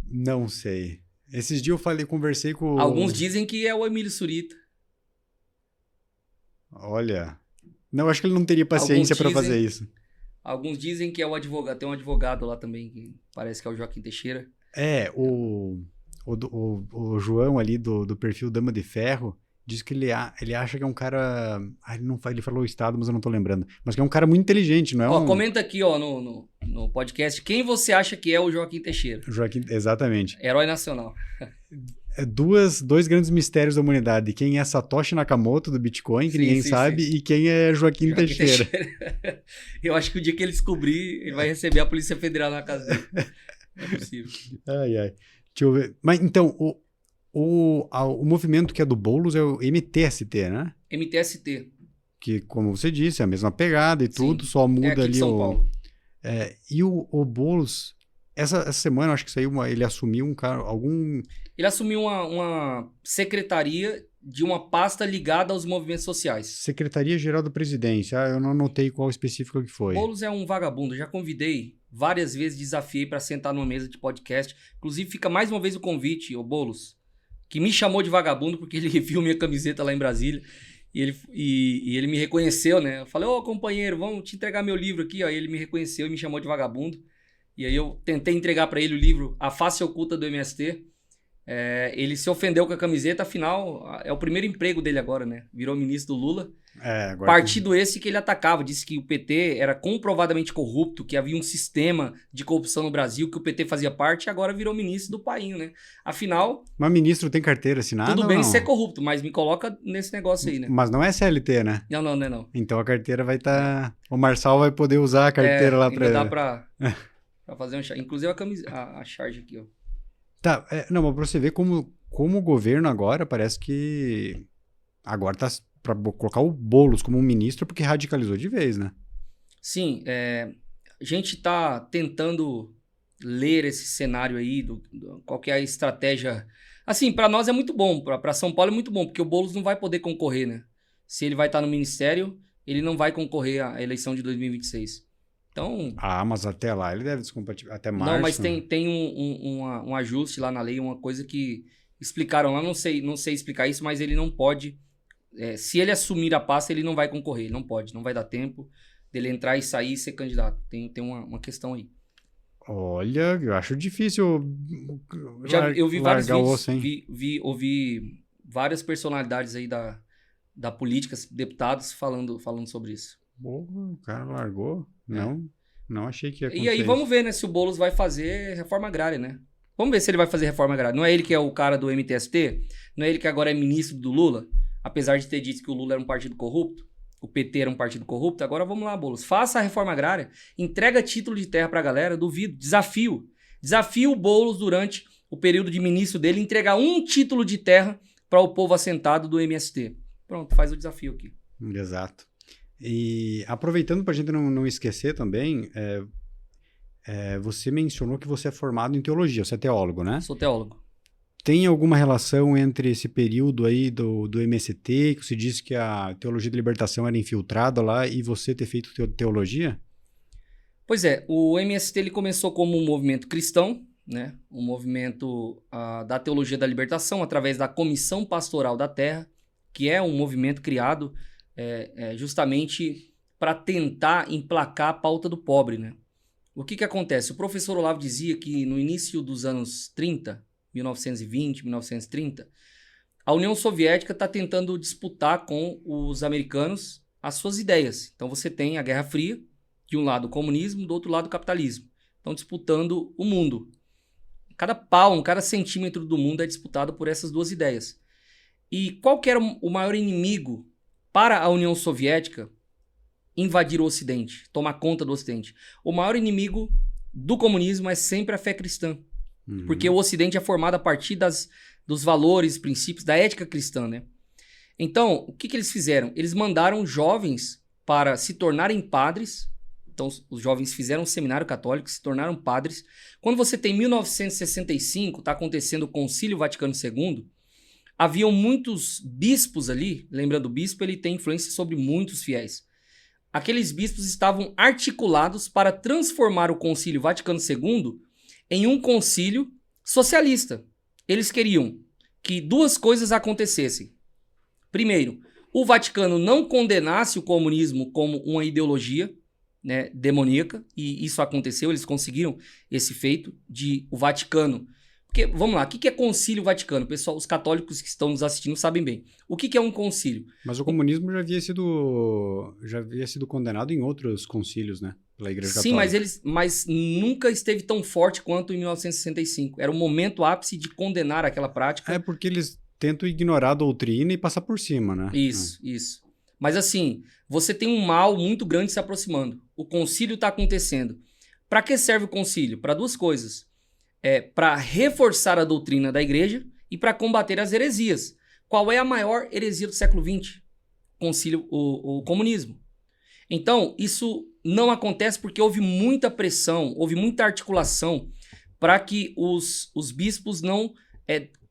Não sei. Esses dias eu conversei com... Alguns dizem que é o Emílio Surita. Olha, não, acho que ele não teria paciência para fazer isso. Alguns dizem que é o advogado, tem um advogado lá também, que parece que é o Joaquim O João ali do perfil Dama de Ferro diz que ele acha que é um cara... ele falou o estado, mas eu não tô lembrando. Mas que é um cara muito inteligente, não é Ó, comenta aqui, ó, no podcast, quem você acha que é o Joaquim Teixeira? Joaquim, exatamente. Herói nacional. Dois grandes mistérios da humanidade. Quem é Satoshi Nakamoto do Bitcoin, que ninguém sabe, e quem é Joaquim Teixeira. Eu acho que o dia que ele descobrir, ele vai receber a Polícia Federal na casa dele. Não é possível. Ai. Deixa eu ver. Mas então, o movimento que é do Boulos é o MTST, né? MTST. Que, como você disse, é a mesma pegada e tudo, só muda aqui ali de São Paulo. E o Boulos, essa semana, acho que saiu ele assumiu Ele assumiu uma secretaria de uma pasta ligada aos movimentos sociais. Secretaria-Geral da Presidência. Eu não anotei qual específico que foi. Boulos é um vagabundo. Já convidei várias vezes, desafiei para sentar numa mesa de podcast. Inclusive, fica mais uma vez o convite, o Boulos, que me chamou de vagabundo porque ele viu minha camiseta lá em Brasília. E ele me reconheceu, né? Eu falei, companheiro, vamos te entregar meu livro aqui. Aí ele me reconheceu e me chamou de vagabundo. E aí eu tentei entregar para ele o livro A Face Oculta do MST. Ele se ofendeu com a camiseta, afinal, é o primeiro emprego dele agora, né? Virou ministro do Lula. Partido esse que ele atacava, disse que o PT era comprovadamente corrupto, que havia um sistema de corrupção no Brasil, que o PT fazia parte, e agora virou ministro do painho, né? Afinal... Mas ministro tem carteira assinada? Tudo bem ser corrupto, mas me coloca nesse negócio aí, né? Mas não é CLT, né? Não. Então a carteira vai estar... O Marçal vai poder usar a carteira lá pra... Dá pra fazer um... Inclusive a charge aqui, ó. Tá, não, mas pra você ver como o governo agora parece que agora tá pra colocar o Boulos como um ministro porque radicalizou de vez, né? Sim, a gente tá tentando ler esse cenário aí, qual que é a estratégia. Assim, pra nós é muito bom, pra São Paulo é muito bom, porque o Boulos não vai poder concorrer, né? Se ele vai estar no ministério, ele não vai concorrer à eleição de 2026. Então... mas até lá ele deve descompatibilizar, até março. Não, mas tem um ajuste lá na lei, uma coisa que explicaram lá, não sei explicar isso, mas ele não pode, se ele assumir a pasta, ele não vai concorrer, ele não pode, não vai dar tempo dele entrar e sair e ser candidato, tem uma questão aí. Olha, eu acho difícil eu vi vários vídeos, ouvi várias personalidades aí da política, deputados falando sobre isso. O cara largou? Não achei que ia acontecer. E aí vamos ver, né, se o Boulos vai fazer reforma agrária, né? Vamos ver se ele vai fazer reforma agrária. Não é ele que é o cara do MTST? Não é ele que agora é ministro do Lula? Apesar de ter dito que o Lula era um partido corrupto, o PT era um partido corrupto, agora vamos lá, Boulos. Faça a reforma agrária, entrega título de terra pra galera, duvido, desafio. Desafio o Boulos durante o período de ministro dele, entregar um título de terra para o povo assentado do MST. Pronto, faz o desafio aqui. Exato. E aproveitando para a gente não esquecer também, você mencionou que você é formado em teologia, você é teólogo, né? Sou teólogo. Tem alguma relação entre esse período aí do MST, que você disse que a teologia da libertação era infiltrada lá, e você ter feito teologia? Pois é, o MST ele começou como um movimento cristão, né? Um movimento da teologia da libertação, através da Comissão Pastoral da Terra, que é um movimento criado justamente para tentar emplacar a pauta do pobre, né? O que acontece? O professor Olavo dizia que no início dos anos 30, 1920, 1930, a União Soviética está tentando disputar com os americanos as suas ideias. Então você tem a Guerra Fria, de um lado o comunismo, do outro lado o capitalismo. Estão disputando o mundo. Cada palmo, cada centímetro do mundo é disputado por essas duas ideias. E qual que era o maior inimigo para a União Soviética invadir o Ocidente, tomar conta do Ocidente? O maior inimigo do comunismo é sempre a fé cristã. Porque o Ocidente é formado a partir dos valores, princípios, da ética cristã, né? Então, o que eles fizeram? Eles mandaram jovens para se tornarem padres. Então, os jovens fizeram um seminário católico, se tornaram padres. Quando você tem 1965, está acontecendo o Concílio Vaticano II, haviam muitos bispos ali. Lembrando, o bispo ele tem influência sobre muitos fiéis. Aqueles bispos estavam articulados para transformar o Concílio Vaticano II em um concílio socialista. Eles queriam que duas coisas acontecessem. Primeiro, o Vaticano não condenasse o comunismo como uma ideologia, né, demoníaca, e isso aconteceu, eles conseguiram esse feito de o Vaticano Porque, vamos lá, o que é Concílio Vaticano? Pessoal, os católicos que estão nos assistindo sabem bem. O que é um concílio? Mas o comunismo já havia sido condenado em outros concílios, né? Pela Igreja Sim, Católica. mas nunca esteve tão forte quanto em 1965. Era o momento ápice de condenar aquela prática. É porque eles tentam ignorar a doutrina e passar por cima, né? Isso. Mas assim, você tem um mal muito grande se aproximando. O concílio está acontecendo. Para que serve o concílio? Para duas coisas. Para reforçar a doutrina da igreja e para combater as heresias. Qual é a maior heresia do século XX? O comunismo. Então, isso não acontece porque houve muita pressão, houve muita articulação para que os bispos não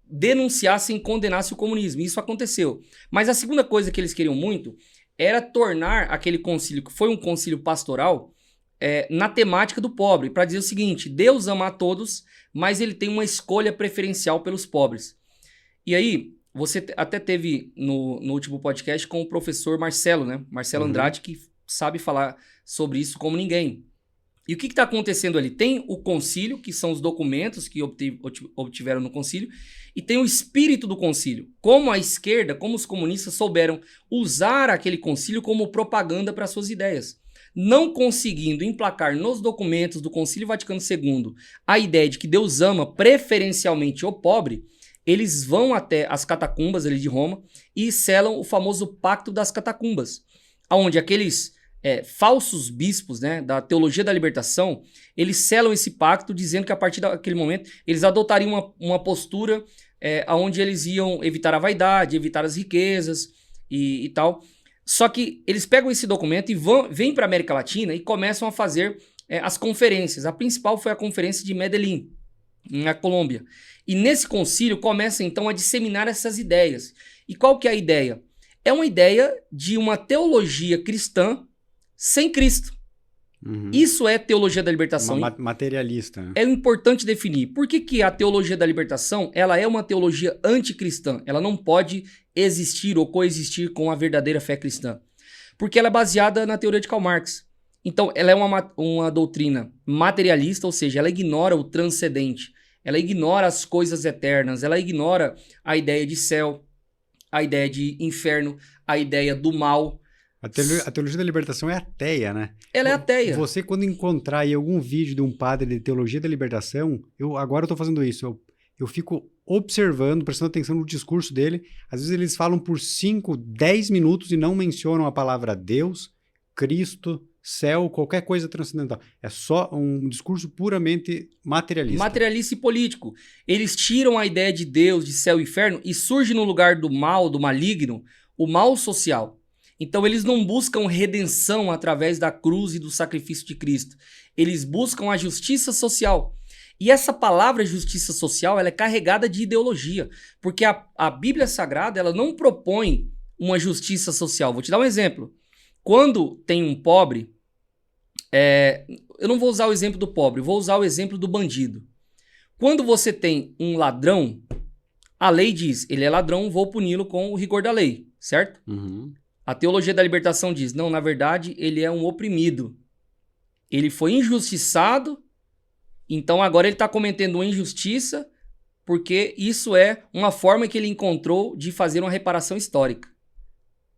denunciassem e condenassem o comunismo. Isso aconteceu. Mas a segunda coisa que eles queriam muito era tornar aquele concílio, que foi um concílio pastoral, na temática do pobre, para dizer o seguinte: Deus ama a todos, mas ele tem uma escolha preferencial pelos pobres. E aí, você até teve no último podcast com o professor Marcelo, né? Marcelo Andrade, que sabe falar sobre isso como ninguém. E o que está acontecendo ali? Tem o concílio, que são os documentos que obtiveram no concílio, e tem o espírito do concílio. Como a esquerda, como os comunistas souberam usar aquele concílio como propaganda para suas ideias. Não conseguindo emplacar nos documentos do Concílio Vaticano II a ideia de que Deus ama preferencialmente o pobre, eles vão até as catacumbas ali de Roma e selam o famoso Pacto das Catacumbas, onde aqueles falsos bispos, né, da teologia da libertação, eles selam esse pacto dizendo que a partir daquele momento eles adotariam uma postura onde eles iam evitar a vaidade, evitar as riquezas e tal. Só que eles pegam esse documento e vêm para a América Latina e começam a fazer as conferências. A principal foi a conferência de Medellín, na Colômbia. E nesse concílio começa então a disseminar essas ideias. E qual que é a ideia? É uma ideia de uma teologia cristã sem Cristo. Isso é teologia da libertação. Materialista. Né? É importante definir. Por que a teologia da libertação ela é uma teologia anticristã? Ela não pode existir ou coexistir com a verdadeira fé cristã. Porque ela é baseada na teoria de Karl Marx. Então, ela é uma doutrina materialista, ou seja, ela ignora o transcendente. Ela ignora as coisas eternas. Ela ignora a ideia de céu, a ideia de inferno, a ideia do mal. A teologia da libertação é ateia, né? Ela é ateia. Você, quando encontrar aí algum vídeo de um padre de teologia da libertação, agora eu tô fazendo isso, eu fico observando, prestando atenção no discurso dele. Às vezes eles falam por 5, 10 minutos e não mencionam a palavra Deus, Cristo, céu, qualquer coisa transcendental. É só um discurso puramente materialista. Materialista e político. Eles tiram a ideia de Deus, de céu e inferno e surge no lugar do mal, do maligno, o mal social. Então eles não buscam redenção através da cruz e do sacrifício de Cristo. Eles buscam a justiça social. E essa palavra justiça social ela é carregada de ideologia, porque a Bíblia Sagrada ela não propõe uma justiça social. Vou te dar um exemplo. Quando tem um pobre, eu não vou usar o exemplo do pobre, vou usar o exemplo do bandido. Quando você tem um ladrão, a lei diz, ele é ladrão, vou puni-lo com o rigor da lei, certo? A teologia da libertação diz, não, na verdade, ele é um oprimido. Ele foi injustiçado, então agora ele está cometendo uma injustiça, porque isso é uma forma que ele encontrou de fazer uma reparação histórica.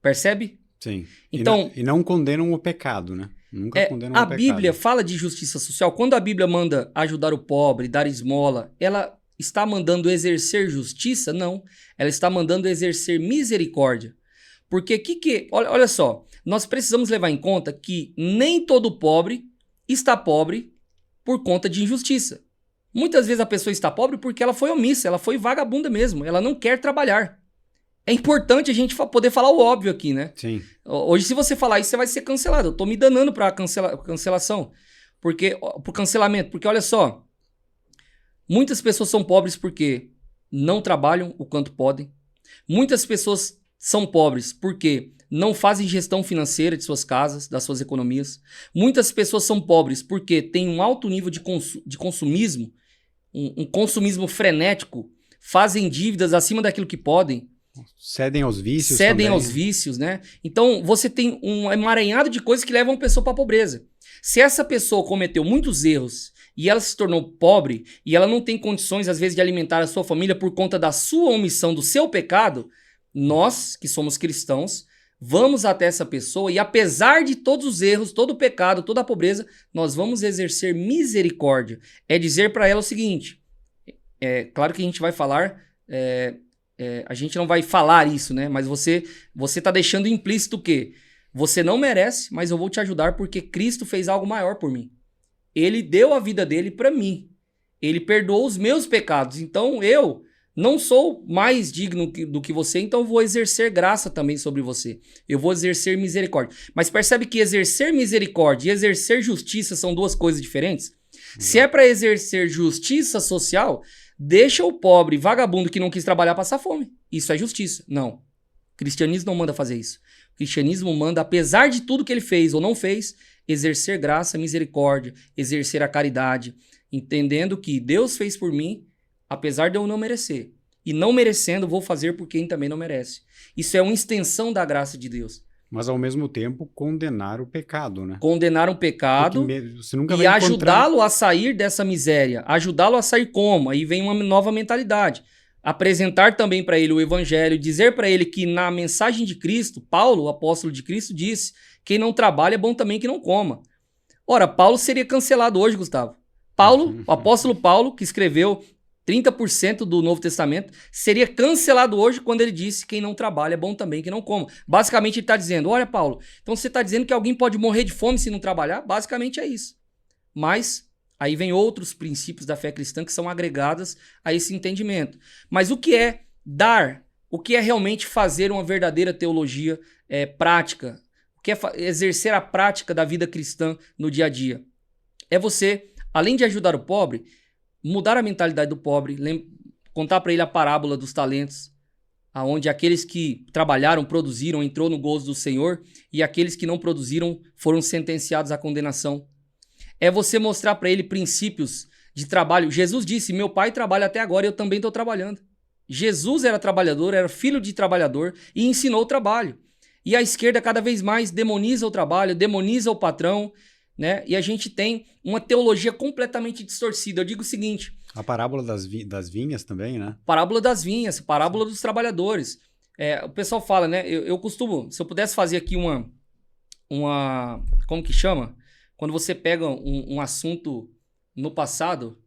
Percebe? Sim. Então, e não condenam o pecado, né? Nunca condenam o pecado. A Bíblia fala de justiça social. Quando a Bíblia manda ajudar o pobre, dar esmola, ela está mandando exercer justiça? Não. Ela está mandando exercer misericórdia. Porque olha só, nós precisamos levar em conta que nem todo pobre está pobre por conta de injustiça. Muitas vezes a pessoa está pobre porque ela foi omissa, ela foi vagabunda mesmo, ela não quer trabalhar. É importante a gente poder falar o óbvio aqui, né? Sim. Hoje, se você falar isso, você vai ser cancelado. Eu tô me danando pra cancelação. Pro cancelamento. Porque, olha só, muitas pessoas são pobres porque não trabalham o quanto podem. Muitas pessoas são pobres porque não fazem gestão financeira de suas casas, das suas economias. Muitas pessoas são pobres porque têm um alto nível de consumismo, um consumismo frenético, fazem dívidas acima daquilo que podem. Cedem aos vícios Cedem também. aos vícios, né? Então, você tem um emaranhado de coisas que levam a pessoa para a pobreza. Se essa pessoa cometeu muitos erros e ela se tornou pobre, e ela não tem condições, às vezes, de alimentar a sua família por conta da sua omissão, do seu pecado, nós, que somos cristãos, vamos até essa pessoa e, apesar de todos os erros, todo o pecado, toda a pobreza, nós vamos exercer misericórdia. É dizer para ela o seguinte, claro que a gente vai falar, a gente não vai falar isso, né? Mas você tá deixando implícito o quê? Você não merece, mas eu vou te ajudar porque Cristo fez algo maior por mim. Ele deu a vida dele para mim. Ele perdoou os meus pecados. Então eu não sou mais digno do que você, então eu vou exercer graça também sobre você. Eu vou exercer misericórdia. Mas percebe que exercer misericórdia e exercer justiça são duas coisas diferentes? Se é para exercer justiça social, deixa o pobre vagabundo que não quis trabalhar passar fome. Isso é justiça. Não. O cristianismo não manda fazer isso. O cristianismo manda, apesar de tudo que ele fez ou não fez, exercer graça, misericórdia, exercer a caridade, entendendo que Deus fez por mim, apesar de eu não merecer. E não merecendo, vou fazer por quem também não merece. Isso é uma extensão da graça de Deus. Mas, ao mesmo tempo, condenar o pecado, né? Condenar um pecado você nunca e vai encontrar... ajudá-lo a sair dessa miséria. Ajudá-lo a sair como? Aí vem uma nova mentalidade. Apresentar também para ele o evangelho, dizer para ele que na mensagem de Cristo, Paulo, o apóstolo de Cristo, disse: quem não trabalha é bom também que não coma. Ora, Paulo seria cancelado hoje, Gustavo. Paulo, o apóstolo Paulo, que escreveu 30% do Novo Testamento, seria cancelado hoje quando ele disse: quem não trabalha é bom também que não coma. Basicamente ele está dizendo: olha, Paulo, então você está dizendo que alguém pode morrer de fome se não trabalhar? Basicamente é isso. Mas aí vem outros princípios da fé cristã que são agregados a esse entendimento. Mas o que é dar? O que é realmente fazer uma verdadeira teologia prática? O que é exercer a prática da vida cristã no dia a dia? É você, além de ajudar o pobre, mudar a mentalidade do pobre, contar para ele a parábola dos talentos, aonde aqueles que trabalharam, produziram, entrou no gozo do Senhor, e aqueles que não produziram foram sentenciados à condenação. É você mostrar para ele princípios de trabalho. Jesus disse: meu pai trabalha até agora e eu também estou trabalhando. Jesus era trabalhador, era filho de trabalhador e ensinou o trabalho. E a esquerda cada vez mais demoniza o trabalho, demoniza o patrão, né? E a gente tem uma teologia completamente distorcida. Eu digo o seguinte... A parábola das vinhas também, né? Parábola das vinhas, parábola dos trabalhadores. O pessoal fala, né? Eu costumo, se eu pudesse fazer aqui uma... Como que chama? Quando você pega um assunto no passado...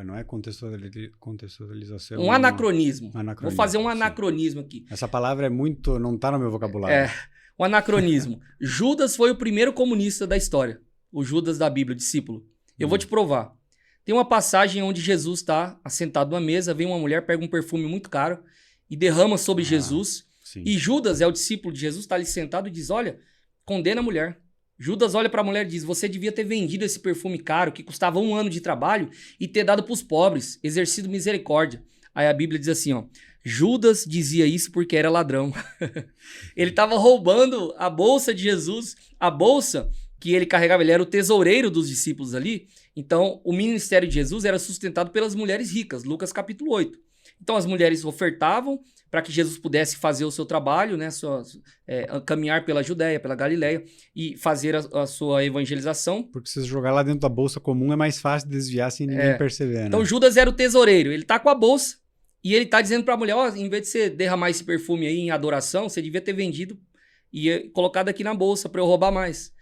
Não é contextualização. Um anacronismo. Anacronismo. Vou fazer um sim. Anacronismo aqui. Essa palavra é muito... não está no meu vocabulário. Um anacronismo. Judas foi o primeiro comunista da história. O Judas da Bíblia, discípulo. Eu vou te provar. Tem uma passagem onde Jesus está assentado numa mesa, vem uma mulher, pega um perfume muito caro e derrama sobre Jesus. Sim. E Judas é o discípulo de Jesus, está ali sentado e diz: olha, condena a mulher. Judas olha para a mulher e diz: você devia ter vendido esse perfume caro que custava 1 ano de trabalho e ter dado para os pobres, exercido misericórdia. Aí a Bíblia diz assim, ó: Judas dizia isso porque era ladrão. Ele estava roubando a bolsa de Jesus, a bolsa que ele carregava, ele era o tesoureiro dos discípulos ali. Então, o ministério de Jesus era sustentado pelas mulheres ricas, Lucas capítulo 8. Então, as mulheres ofertavam para que Jesus pudesse fazer o seu trabalho, né, caminhar pela Judéia, pela Galileia e fazer a sua evangelização. Porque se você jogar lá dentro da bolsa comum é mais fácil desviar sem ninguém perceber, né? Então, Judas era o tesoureiro, ele tá com a bolsa e ele tá dizendo para a mulher: ó, em vez de você derramar esse perfume aí em adoração, você devia ter vendido e colocado aqui na bolsa para eu roubar mais.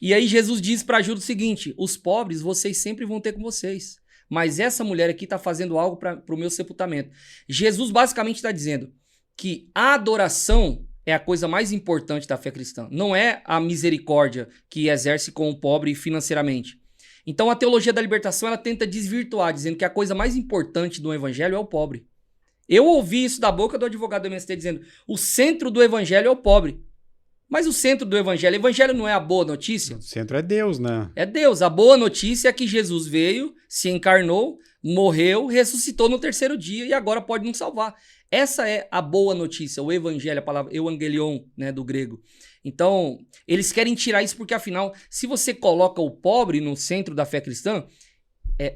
E aí Jesus diz para Judas o seguinte: os pobres vocês sempre vão ter com vocês. Mas essa mulher aqui está fazendo algo para o meu sepultamento. Jesus basicamente está dizendo que a adoração é a coisa mais importante da fé cristã. Não é a misericórdia que exerce com o pobre financeiramente. Então a teologia da libertação ela tenta desvirtuar, dizendo que a coisa mais importante do evangelho é o pobre. Eu ouvi isso da boca do advogado do MST dizendo: o centro do evangelho é o pobre. Mas o centro do evangelho não é a boa notícia? O centro é Deus, né? É Deus. A boa notícia é que Jesus veio, se encarnou, morreu, ressuscitou no 3º dia e agora pode nos salvar. Essa é a boa notícia, o evangelho, a palavra evangelion, né, do grego. Então, eles querem tirar isso porque, afinal, se você coloca o pobre no centro da fé cristã,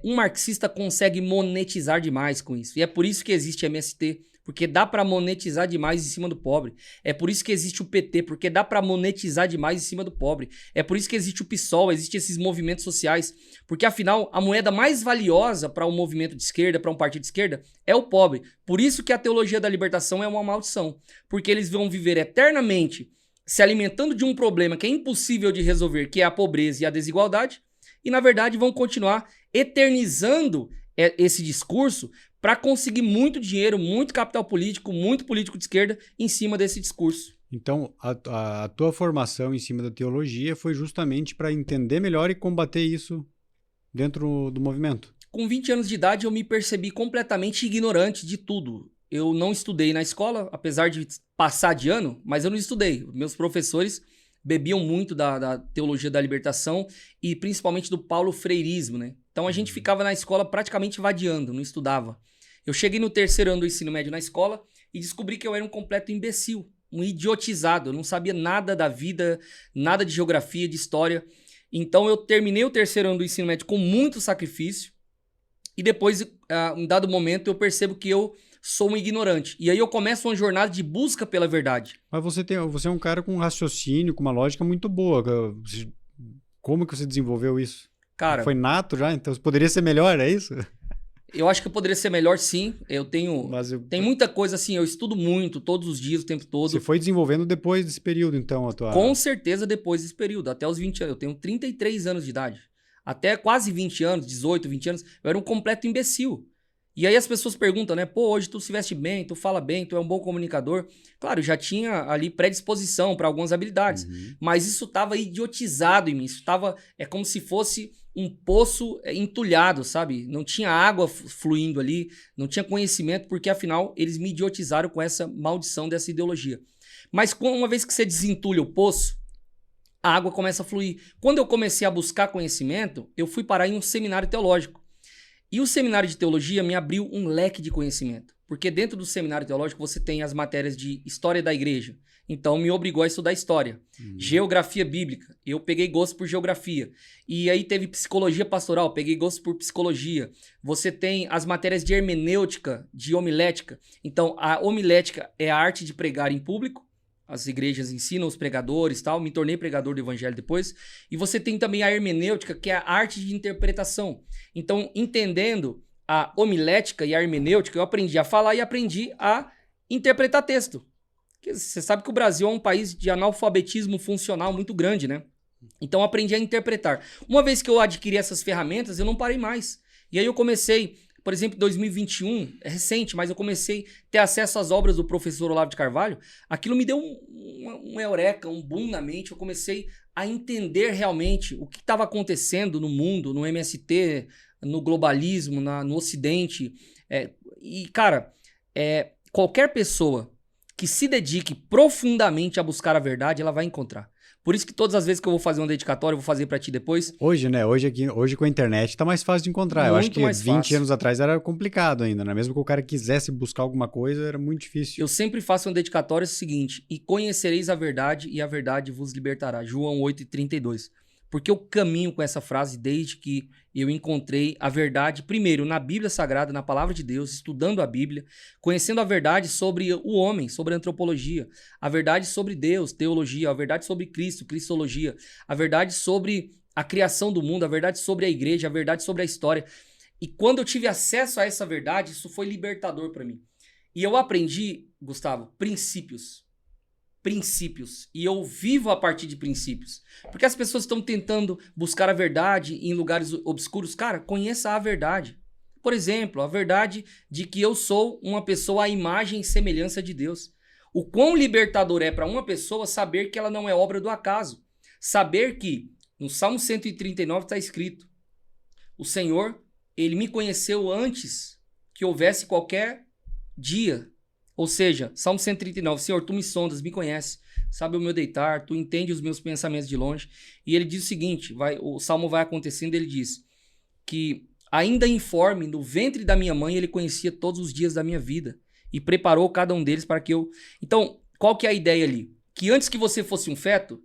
um marxista consegue monetizar demais com isso. E é por isso que existe MST, porque dá para monetizar demais em cima do pobre. É por isso que existe o PT, porque dá para monetizar demais em cima do pobre. É por isso que existe o PSOL, existem esses movimentos sociais, porque afinal a moeda mais valiosa para um movimento de esquerda, para um partido de esquerda, é o pobre. Por isso que a teologia da libertação é uma maldição, porque eles vão viver eternamente se alimentando de um problema que é impossível de resolver, que é a pobreza e a desigualdade, e na verdade vão continuar eternizando esse discurso para conseguir muito dinheiro, muito capital político, muito político de esquerda em cima desse discurso. Então, a tua formação em cima da teologia foi justamente para entender melhor e combater isso dentro do movimento. Com 20 anos de idade, eu me percebi completamente ignorante de tudo. Eu não estudei na escola, apesar de passar de ano, mas eu não estudei. Meus professores bebiam muito da teologia da libertação e principalmente do Paulo Freirismo, né? Então a gente ficava na escola praticamente vadiando, não estudava. Eu cheguei no terceiro ano do ensino médio na escola e descobri que eu era um completo imbecil, um idiotizado. Eu não sabia nada da vida, nada de geografia, de história. Então eu terminei o terceiro ano do ensino médio com muito sacrifício e depois, em dado momento, eu percebo que eu sou um ignorante. E aí eu começo uma jornada de busca pela verdade. Mas você é um cara com um raciocínio, com uma lógica muito boa. Como que você desenvolveu isso? Cara, foi nato já? Então poderia ser melhor, é isso? Eu acho que eu poderia ser melhor, sim. Tem muita coisa assim, eu estudo muito, todos os dias, o tempo todo. Você foi desenvolvendo depois desse período, então, Com certeza depois desse período, até os 20 anos. Eu tenho 33 anos de idade. Até quase 20 anos, 18, 20 anos, eu era um completo imbecil. E aí as pessoas perguntam, né? Pô, hoje tu se veste bem, tu fala bem, tu é um bom comunicador. Claro, eu já tinha ali predisposição para algumas habilidades, mas isso estava idiotizado em mim. Isso estava, é como se fosse um poço entulhado, sabe? Não tinha água fluindo ali, não tinha conhecimento, porque afinal eles me idiotizaram com essa maldição dessa ideologia. Mas uma vez que você desentulha o poço, a água começa a fluir. Quando eu comecei a buscar conhecimento, eu fui parar em um seminário teológico. E o seminário de teologia me abriu um leque de conhecimento. Porque dentro do seminário teológico você tem as matérias de história da igreja. Então me obrigou a estudar história. Geografia bíblica. Eu peguei gosto por geografia. E aí teve psicologia pastoral. Peguei gosto por psicologia. Você tem as matérias de hermenêutica, de homilética. Então a homilética é a arte de pregar em público. As igrejas ensinam os pregadores e tal. Me tornei pregador do evangelho depois. E você tem também a hermenêutica, que é a arte de interpretação. Então, entendendo a homilética e a hermenêutica, eu aprendi a falar e aprendi a interpretar texto. Você sabe que o Brasil é um país de analfabetismo funcional muito grande, né? Então, eu aprendi a interpretar. Uma vez que eu adquiri essas ferramentas, eu não parei mais. E aí eu comecei... Por exemplo, em 2021, é recente, mas eu comecei a ter acesso às obras do professor Olavo de Carvalho. Aquilo me deu um eureka, um boom na mente. Eu comecei a entender realmente o que estava acontecendo no mundo, no MST, no globalismo, no Ocidente. Cara, qualquer pessoa que se dedique profundamente a buscar a verdade, ela vai encontrar. Por isso que todas as vezes que eu vou fazer uma dedicatória, eu vou fazer pra ti depois. Hoje, né? Hoje com a internet tá mais fácil de encontrar. Eu acho que 20 anos atrás era complicado ainda, né? Mesmo que o cara quisesse buscar alguma coisa, era muito difícil. Eu sempre faço uma dedicatória seguinte: e conhecereis a verdade, e a verdade vos libertará. João 8:32. Porque eu caminho com essa frase desde que eu encontrei a verdade, primeiro, na Bíblia Sagrada, na Palavra de Deus, estudando a Bíblia, conhecendo a verdade sobre o homem, sobre a antropologia, a verdade sobre Deus, teologia, a verdade sobre Cristo, cristologia, a verdade sobre a criação do mundo, a verdade sobre a igreja, a verdade sobre a história. E quando eu tive acesso a essa verdade, isso foi libertador para mim. E eu aprendi, Gustavo, princípios. E eu vivo a partir de princípios. Porque as pessoas estão tentando buscar a verdade em lugares obscuros. Cara, conheça a verdade. Por exemplo, a verdade de que eu sou uma pessoa à imagem e semelhança de Deus. O quão libertador é para uma pessoa saber que ela não é obra do acaso. Saber que no Salmo 139 está escrito: o Senhor, Ele me conheceu antes que houvesse qualquer dia. Ou seja, Salmo 139, Senhor, tu me sondas, me conheces, sabe o meu deitar, tu entende os meus pensamentos de longe. E ele diz o seguinte, o Salmo vai acontecendo, ele diz que ainda informe, no ventre da minha mãe, ele conhecia todos os dias da minha vida e preparou cada um deles para que eu... Então, qual que é a ideia ali? Que antes que você fosse um feto,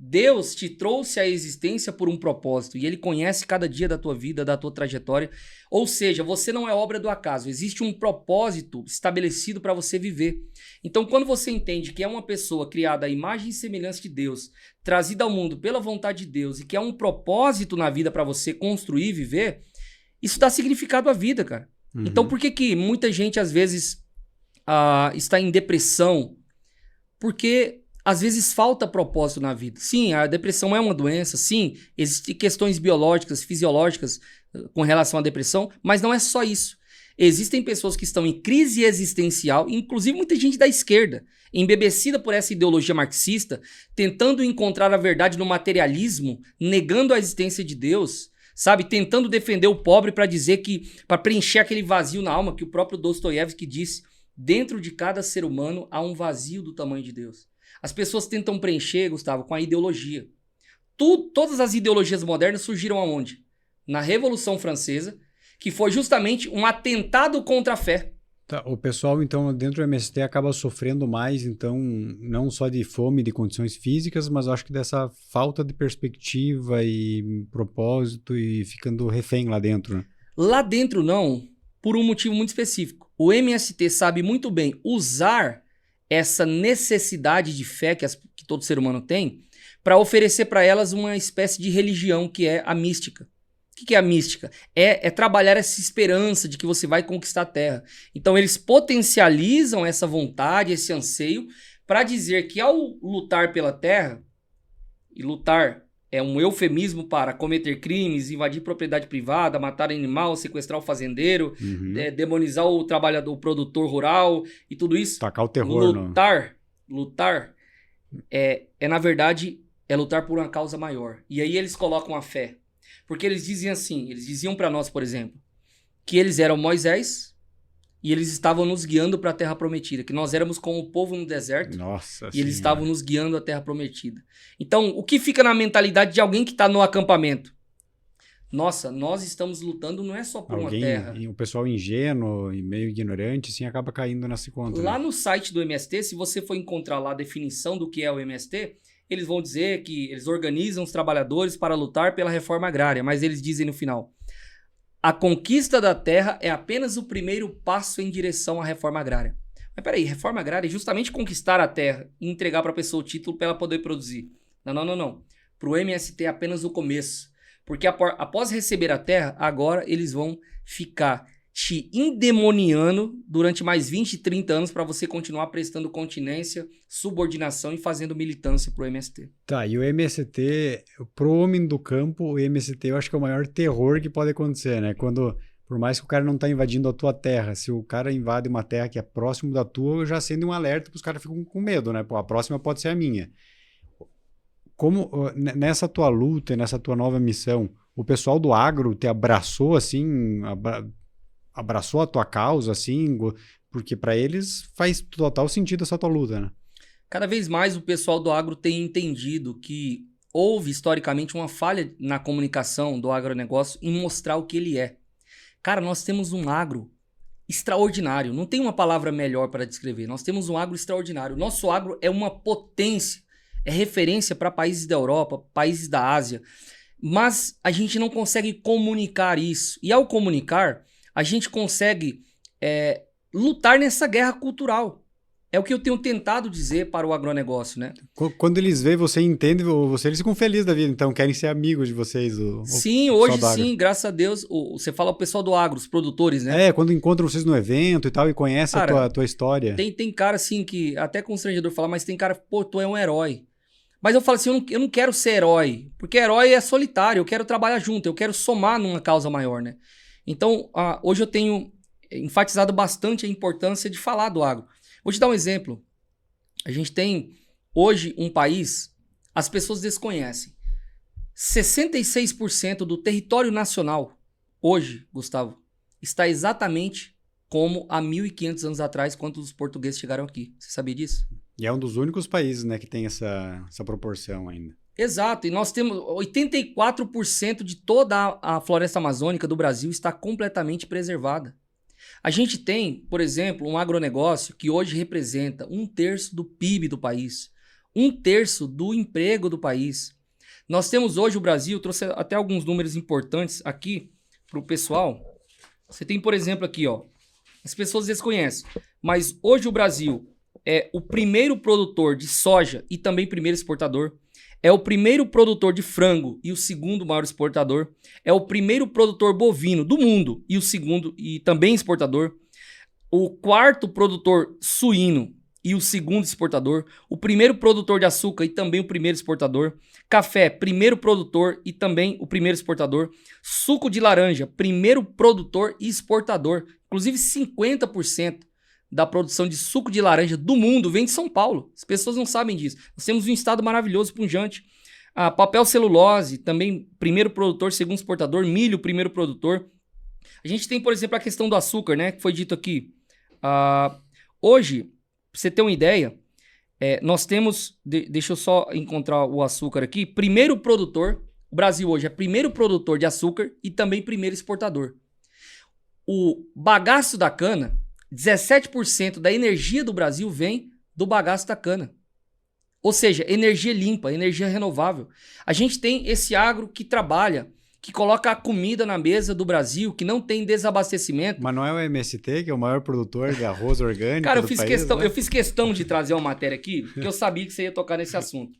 Deus te trouxe à existência por um propósito e ele conhece cada dia da tua vida, da tua trajetória. Ou seja, você não é obra do acaso, existe um propósito estabelecido para você viver. Então, quando você entende que é uma pessoa criada à imagem e semelhança de Deus, trazida ao mundo pela vontade de Deus e que é um propósito na vida para você construir e viver, isso dá significado à vida, cara. Uhum. Então, por que muita gente às vezes está em depressão? Porque às vezes falta propósito na vida. Sim, a depressão é uma doença, sim, existem questões biológicas, fisiológicas com relação à depressão, mas não é só isso. Existem pessoas que estão em crise existencial, inclusive muita gente da esquerda, embebecida por essa ideologia marxista, tentando encontrar a verdade no materialismo, negando a existência de Deus, sabe? Tentando defender o pobre para dizer que, para preencher aquele vazio na alma que o próprio Dostoiévski disse, dentro de cada ser humano há um vazio do tamanho de Deus. As pessoas tentam preencher, Gustavo, com a ideologia. Todas as ideologias modernas surgiram aonde? Na Revolução Francesa, que foi justamente um atentado contra a fé. Tá, o pessoal, então, dentro do MST acaba sofrendo mais, então, não só de fome, de condições físicas, mas acho que dessa falta de perspectiva e propósito e ficando refém lá dentro, né? Lá dentro não, por um motivo muito específico. O MST sabe muito bem usar essa necessidade de fé que todo ser humano tem para oferecer para elas uma espécie de religião que é a mística. O que é a mística? É trabalhar essa esperança de que você vai conquistar a Terra. Então eles potencializam essa vontade, esse anseio, para dizer que ao lutar pela Terra, e lutar é um eufemismo para cometer crimes, invadir propriedade privada, matar animal, sequestrar o fazendeiro, demonizar o trabalhador, o produtor rural e tudo isso. Tacar o terror. Lutar na verdade, é lutar por uma causa maior. E aí eles colocam a fé. Porque eles dizem assim, eles diziam para nós, por exemplo, que eles eram Moisés e eles estavam nos guiando para a Terra Prometida, que nós éramos como o povo no deserto. Nossa e eles estavam nos guiando à Terra Prometida. Então, o que fica na mentalidade de alguém que está no acampamento? Nossa, nós estamos lutando não é só por uma terra. O pessoal ingênuo e meio ignorante, assim, acaba caindo nessa conta. Lá né? no site do MST, se você for encontrar lá a definição do que é o MST, eles vão dizer que eles organizam os trabalhadores para lutar pela reforma agrária, mas eles dizem no final: a conquista da terra é apenas o primeiro passo em direção à reforma agrária. Mas peraí, reforma agrária é justamente conquistar a terra e entregar para a pessoa o título para ela poder produzir. Não. Para o MST é apenas o começo. Porque após receber a terra, agora eles vão ficar te endemoniando durante mais 20, 30 anos para você continuar prestando continência, subordinação e fazendo militância pro MST. Tá, e o MST, pro homem do campo, o MST eu acho que é o maior terror que pode acontecer, né? Quando, por mais que o cara não tá invadindo a tua terra, se o cara invade uma terra que é próximo da tua, já acende um alerta para os caras ficam com medo, né? Pô, a próxima pode ser a minha. Como nessa tua luta, nessa tua nova missão, o pessoal do agro te abraçou assim, abraçou a tua causa assim, porque para eles faz total sentido essa tua luta, né? Cada vez mais o pessoal do agro tem entendido que houve historicamente uma falha na comunicação do agronegócio em mostrar o que ele é. Cara, nós temos um agro extraordinário, não tem uma palavra melhor para descrever. Nós temos um agro extraordinário. Nosso agro é uma potência. É referência para países da Europa, países da Ásia, mas a gente não consegue comunicar isso. E ao comunicar, a gente consegue lutar nessa guerra cultural. É o que eu tenho tentado dizer para o agronegócio, né? Quando eles veem, você entende, eles ficam felizes da vida, então querem ser amigos de vocês. Sim, hoje sim, graças a Deus. Você fala o pessoal do agro, os produtores, né? Quando encontram vocês no evento e tal, e conhecem a tua história. Tem cara assim que, até constrangedor falar, mas tem cara, pô, tu é um herói. Mas eu falo assim, eu não quero ser herói, porque herói é solitário, eu quero trabalhar junto, eu quero somar numa causa maior, né? Então, hoje eu tenho enfatizado bastante a importância de falar do agro. Vou te dar um exemplo. A gente tem hoje um país, as pessoas desconhecem. 66% do território nacional, hoje, Gustavo, está exatamente como há 1.500 anos atrás, quando os portugueses chegaram aqui. Você sabia disso? E é um dos únicos países, né, que tem essa proporção ainda. Exato, e nós temos 84% de toda a floresta amazônica do Brasil está completamente preservada. A gente tem, por exemplo, um agronegócio que hoje representa 1/3 do PIB do país. 1/3 do emprego do país. Nós temos hoje o Brasil, trouxe até alguns números importantes aqui para o pessoal. Você tem, por exemplo, aqui, ó, as pessoas desconhecem, mas hoje o Brasil é o primeiro produtor de soja e também primeiro exportador. É o primeiro produtor de frango e o segundo maior exportador. É o primeiro produtor bovino do mundo e o segundo e também exportador. O quarto produtor suíno e o segundo exportador. O primeiro produtor de açúcar e também o primeiro exportador. Café, primeiro produtor e também o primeiro exportador. Suco de laranja, primeiro produtor e exportador. Inclusive 50% da produção de suco de laranja do mundo vem de São Paulo. As pessoas não sabem disso. Nós temos um estado maravilhoso, pujante. Papel celulose, também primeiro produtor, segundo exportador. Milho, primeiro produtor. A gente tem, por exemplo, a questão do açúcar, né? Que foi dito aqui. Hoje, pra você ter uma ideia, nós temos... deixa eu só encontrar o açúcar aqui. Primeiro produtor... O Brasil hoje é primeiro produtor de açúcar e também primeiro exportador. O bagaço da cana... 17% da energia do Brasil vem do bagaço da cana. Ou seja, energia limpa, energia renovável. A gente tem esse agro que trabalha, que coloca a comida na mesa do Brasil, que não tem desabastecimento. Mas não é o MST, que é o maior produtor de arroz orgânico Cara, do país, né? eu fiz questão de trazer uma matéria aqui, porque eu sabia que você ia tocar nesse assunto.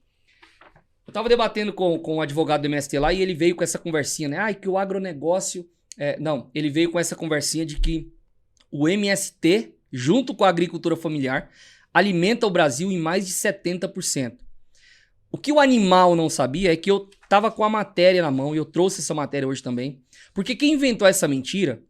Eu tava debatendo com o advogado do MST lá e ele veio com essa conversinha, né? Que o agronegócio... Não, ele veio com essa conversinha de que o MST, junto com a agricultura familiar, alimenta o Brasil em mais de 70%. O que o animal não sabia é que eu estava com a matéria na mão, e eu trouxe essa matéria hoje também, porque quem inventou essa mentira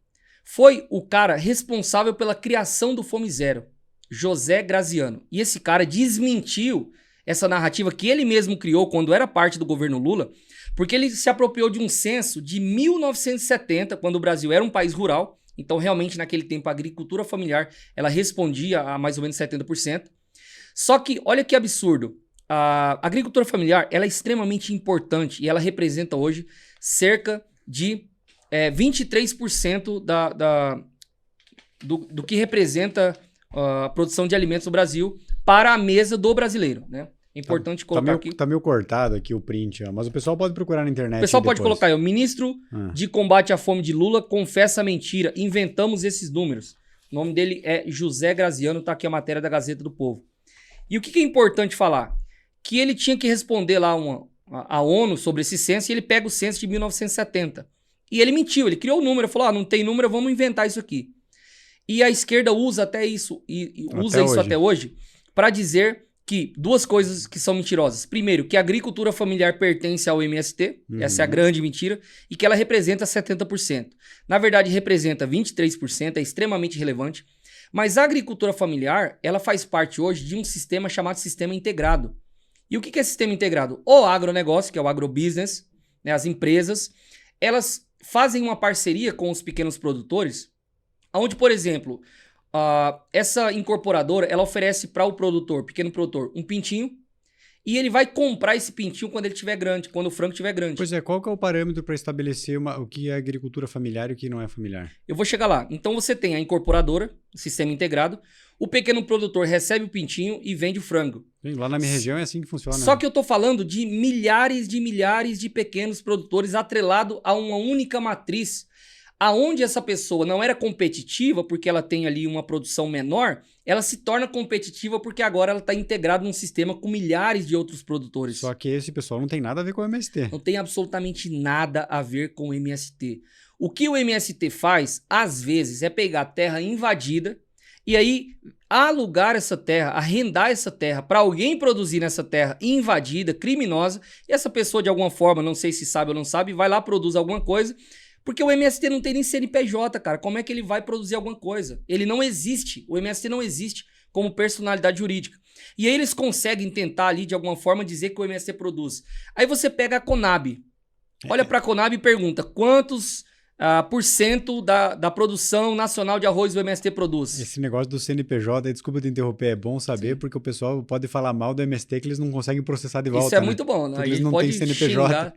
foi o cara responsável pela criação do Fome Zero, José Graziano. E esse cara desmentiu essa narrativa que ele mesmo criou quando era parte do governo Lula, porque ele se apropriou de um censo de 1970, quando o Brasil era um país rural. Então, realmente, naquele tempo, a agricultura familiar, ela respondia a mais ou menos 70%. Só que, olha que absurdo, a agricultura familiar, ela é extremamente importante e ela representa hoje cerca de 23% do que representa a produção de alimentos no Brasil para a mesa do brasileiro, né? É importante colocar aqui. Tá meio cortado aqui o print, ó, mas o pessoal pode procurar na internet. O pessoal pode colocar aí, o ministro de combate à fome de Lula confessa a mentira. Inventamos esses números. O nome dele é José Graziano, tá aqui a matéria da Gazeta do Povo. E o que é importante falar? Que ele tinha que responder lá a ONU sobre esse censo e ele pega o censo de 1970. E ele mentiu, ele criou o número, falou, não tem número, vamos inventar isso aqui. E a esquerda usa até isso, e usa isso até hoje, para dizer que duas coisas que são mentirosas. Primeiro, que a agricultura familiar pertence ao MST, essa é a grande mentira, e que ela representa 70%. Na verdade, representa 23%, é extremamente relevante, mas a agricultura familiar, ela faz parte hoje de um sistema chamado sistema integrado. E o que é sistema integrado? O agronegócio, que é o agrobusiness, né, as empresas, elas fazem uma parceria com os pequenos produtores, onde, por exemplo... essa incorporadora, ela oferece para o produtor, pequeno produtor, um pintinho e ele vai comprar esse pintinho quando ele estiver grande, quando o frango estiver grande. Pois é, qual que é o parâmetro para estabelecer o que é agricultura familiar e o que não é familiar? Eu vou chegar lá. Então você tem a incorporadora, o sistema integrado, o pequeno produtor recebe o pintinho e vende o frango. Sim, lá na minha região é assim que funciona. Só que eu tô falando de milhares de pequenos produtores atrelado a uma única matriz. Aonde essa pessoa não era competitiva porque ela tem ali uma produção menor, ela se torna competitiva porque agora ela está integrada num sistema com milhares de outros produtores. Só que esse pessoal não tem nada a ver com o MST. Não tem absolutamente nada a ver com o MST. O que o MST faz, às vezes, é pegar terra invadida e aí alugar essa terra, arrendar essa terra para alguém produzir nessa terra invadida, criminosa, e essa pessoa de alguma forma, não sei se sabe ou não sabe, vai lá, produz alguma coisa. Porque o MST não tem nem CNPJ, cara. Como é que ele vai produzir alguma coisa? Ele não existe. O MST não existe como personalidade jurídica. E aí eles conseguem tentar ali, de alguma forma, dizer que o MST produz. Aí você pega a Conab. Olha pra Conab e pergunta quantos por cento da produção nacional de arroz o MST produz. Esse negócio do CNPJ, desculpa te interromper, é bom saber, porque o pessoal pode falar mal do MST que eles não conseguem processar de volta. Isso é muito bom, né? Porque Eles eles não pode têm CNPJ. xingar.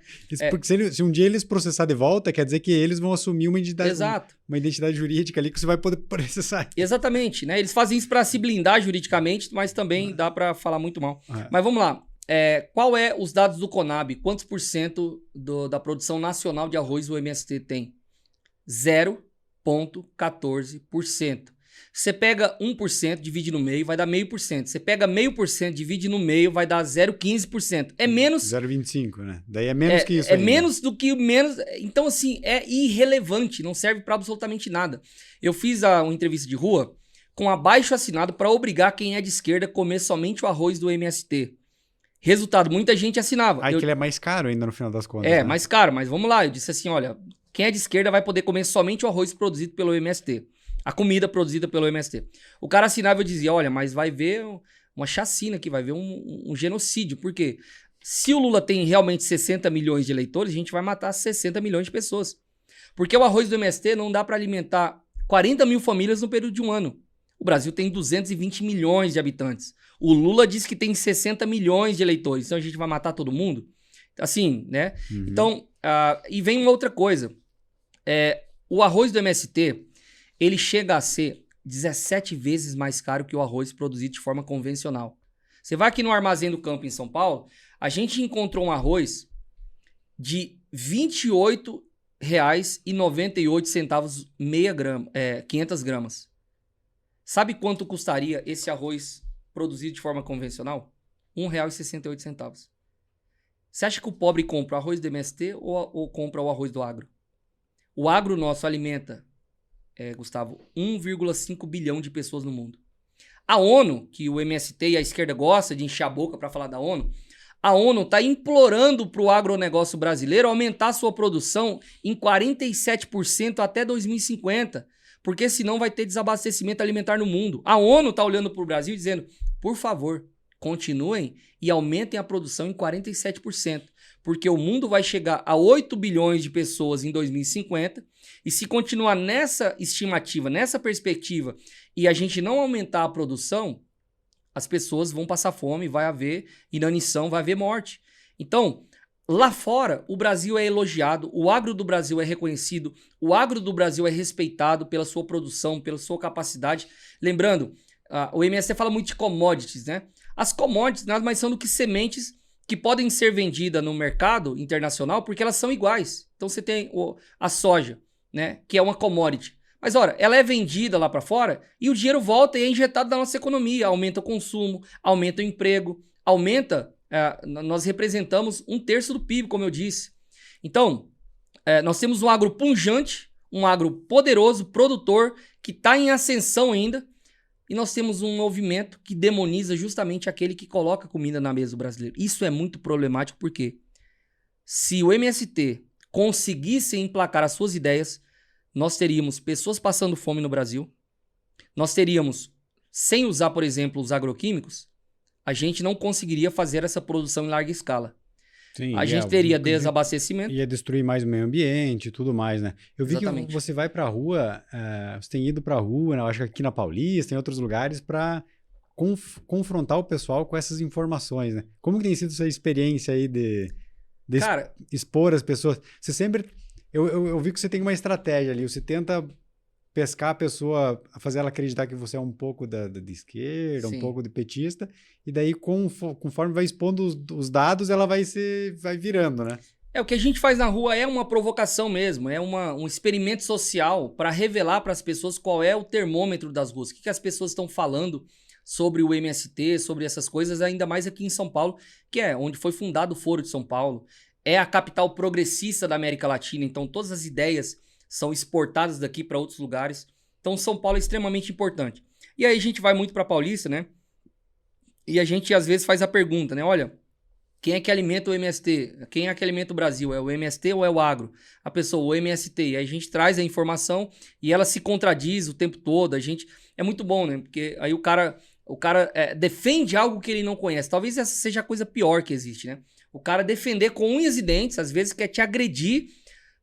Porque se um dia eles processar de volta, quer dizer que eles vão assumir uma identidade, Exato. uma identidade jurídica ali que você vai poder processar. Exatamente, né? Eles fazem isso para se blindar juridicamente, mas também dá para falar muito mal. Mas vamos lá. Qual é os dados do Conab? Quantos por cento da produção nacional de arroz o MST tem? 0,14%. Você pega 1%, divide no meio, vai dar 0,5%. Você pega 0,5%, divide no meio, vai dar 0,15%. É menos... 0,25, né? Daí é menos que isso É ainda. menos do que menos... Então, assim, é irrelevante, não serve para absolutamente nada. Eu fiz uma entrevista de rua com abaixo assinado para obrigar quem é de esquerda a comer somente o arroz do MST. Resultado, muita gente assinava. Aí que ele é mais caro ainda no final das contas. É, né? mais caro, mas vamos lá. Eu disse assim, olha, quem é de esquerda vai poder comer somente o arroz produzido pelo MST. A comida produzida pelo MST. O cara assinava e eu dizia, olha, mas vai ver uma chacina aqui, vai ver um genocídio. Por quê? Se o Lula tem realmente 60 milhões de eleitores, a gente vai matar 60 milhões de pessoas. Porque o arroz do MST não dá para alimentar 40 mil famílias no período de um ano. O Brasil tem 220 milhões de habitantes. O Lula diz que tem 60 milhões de eleitores. Então a gente vai matar todo mundo? Assim, né? Uhum. Então, e vem uma outra coisa. O arroz do MST, ele chega a ser 17 vezes mais caro que o arroz produzido de forma convencional. Você vai aqui no Armazém do Campo, em São Paulo, a gente encontrou um arroz de R$ 28,98 meia grama, 500 gramas. Sabe quanto custaria esse arroz produzido de forma convencional? R$ 1,68. Você acha que o pobre compra o arroz do MST ou compra o arroz do agro? O agro nosso alimenta, Gustavo, 1,5 bilhão de pessoas no mundo. A ONU, que o MST e a esquerda gosta de encher a boca para falar da ONU, a ONU está implorando para o agronegócio brasileiro aumentar sua produção em 47% até 2050, porque senão vai ter desabastecimento alimentar no mundo. A ONU está olhando para o Brasil e dizendo, por favor, continuem e aumentem a produção em 47%, porque o mundo vai chegar a 8 bilhões de pessoas em 2050, e se continuar nessa estimativa, nessa perspectiva, e a gente não aumentar a produção, as pessoas vão passar fome, vai haver inanição, vai haver morte. Então, lá fora, o Brasil é elogiado, o agro do Brasil é reconhecido, o agro do Brasil é respeitado pela sua produção, pela sua capacidade. Lembrando, o MST fala muito de commodities, né? As commodities nada mais são do que sementes que podem ser vendidas no mercado internacional porque elas são iguais. Então você tem a soja, né? Que é uma commodity. Mas, ora, ela é vendida lá para fora e o dinheiro volta e é injetado na nossa economia. Aumenta o consumo, aumenta o emprego, aumenta... nós representamos 1/3 do PIB, como eu disse. Então, nós temos um agro pujante, um agro poderoso, produtor, que está em ascensão ainda. E nós temos um movimento que demoniza justamente aquele que coloca comida na mesa do brasileiro. Isso é muito problemático porque se o MST conseguisse emplacar as suas ideias, nós teríamos pessoas passando fome no Brasil, nós teríamos, sem usar, por exemplo, os agroquímicos, a gente não conseguiria fazer essa produção em larga escala. Sim, a gente teria desabastecimento. Ia destruir mais o meio ambiente e tudo mais, né? Eu vi Exatamente. que você vai pra rua, você tem ido pra rua, né? Eu acho que aqui na Paulista, em outros lugares, para confrontar o pessoal com essas informações, né? Como que tem sido essa experiência aí de Cara, expor as pessoas? Você sempre... Eu vi que você tem uma estratégia ali, você tenta pescar a pessoa, fazer ela acreditar que você é um pouco de esquerda, sim, um pouco de petista, e daí conforme vai expondo os dados, ela vai virando, né? o que a gente faz na rua é uma provocação mesmo, é um experimento social para revelar para as pessoas qual é o termômetro das ruas, o que as pessoas estão falando sobre o MST, sobre essas coisas, ainda mais aqui em São Paulo, que é onde foi fundado o Foro de São Paulo, é a capital progressista da América Latina, então todas as ideias são exportadas daqui para outros lugares. Então São Paulo é extremamente importante. E aí a gente vai muito para Paulista, né? E a gente às vezes faz a pergunta, né? Olha, quem é que alimenta o MST? Quem é que alimenta o Brasil? É o MST ou é o agro? A pessoa, o MST. E aí a gente traz a informação e ela se contradiz o tempo todo. É muito bom, né? Porque aí o cara defende algo que ele não conhece. Talvez essa seja a coisa pior que existe, né? O cara defender com unhas e dentes, às vezes quer te agredir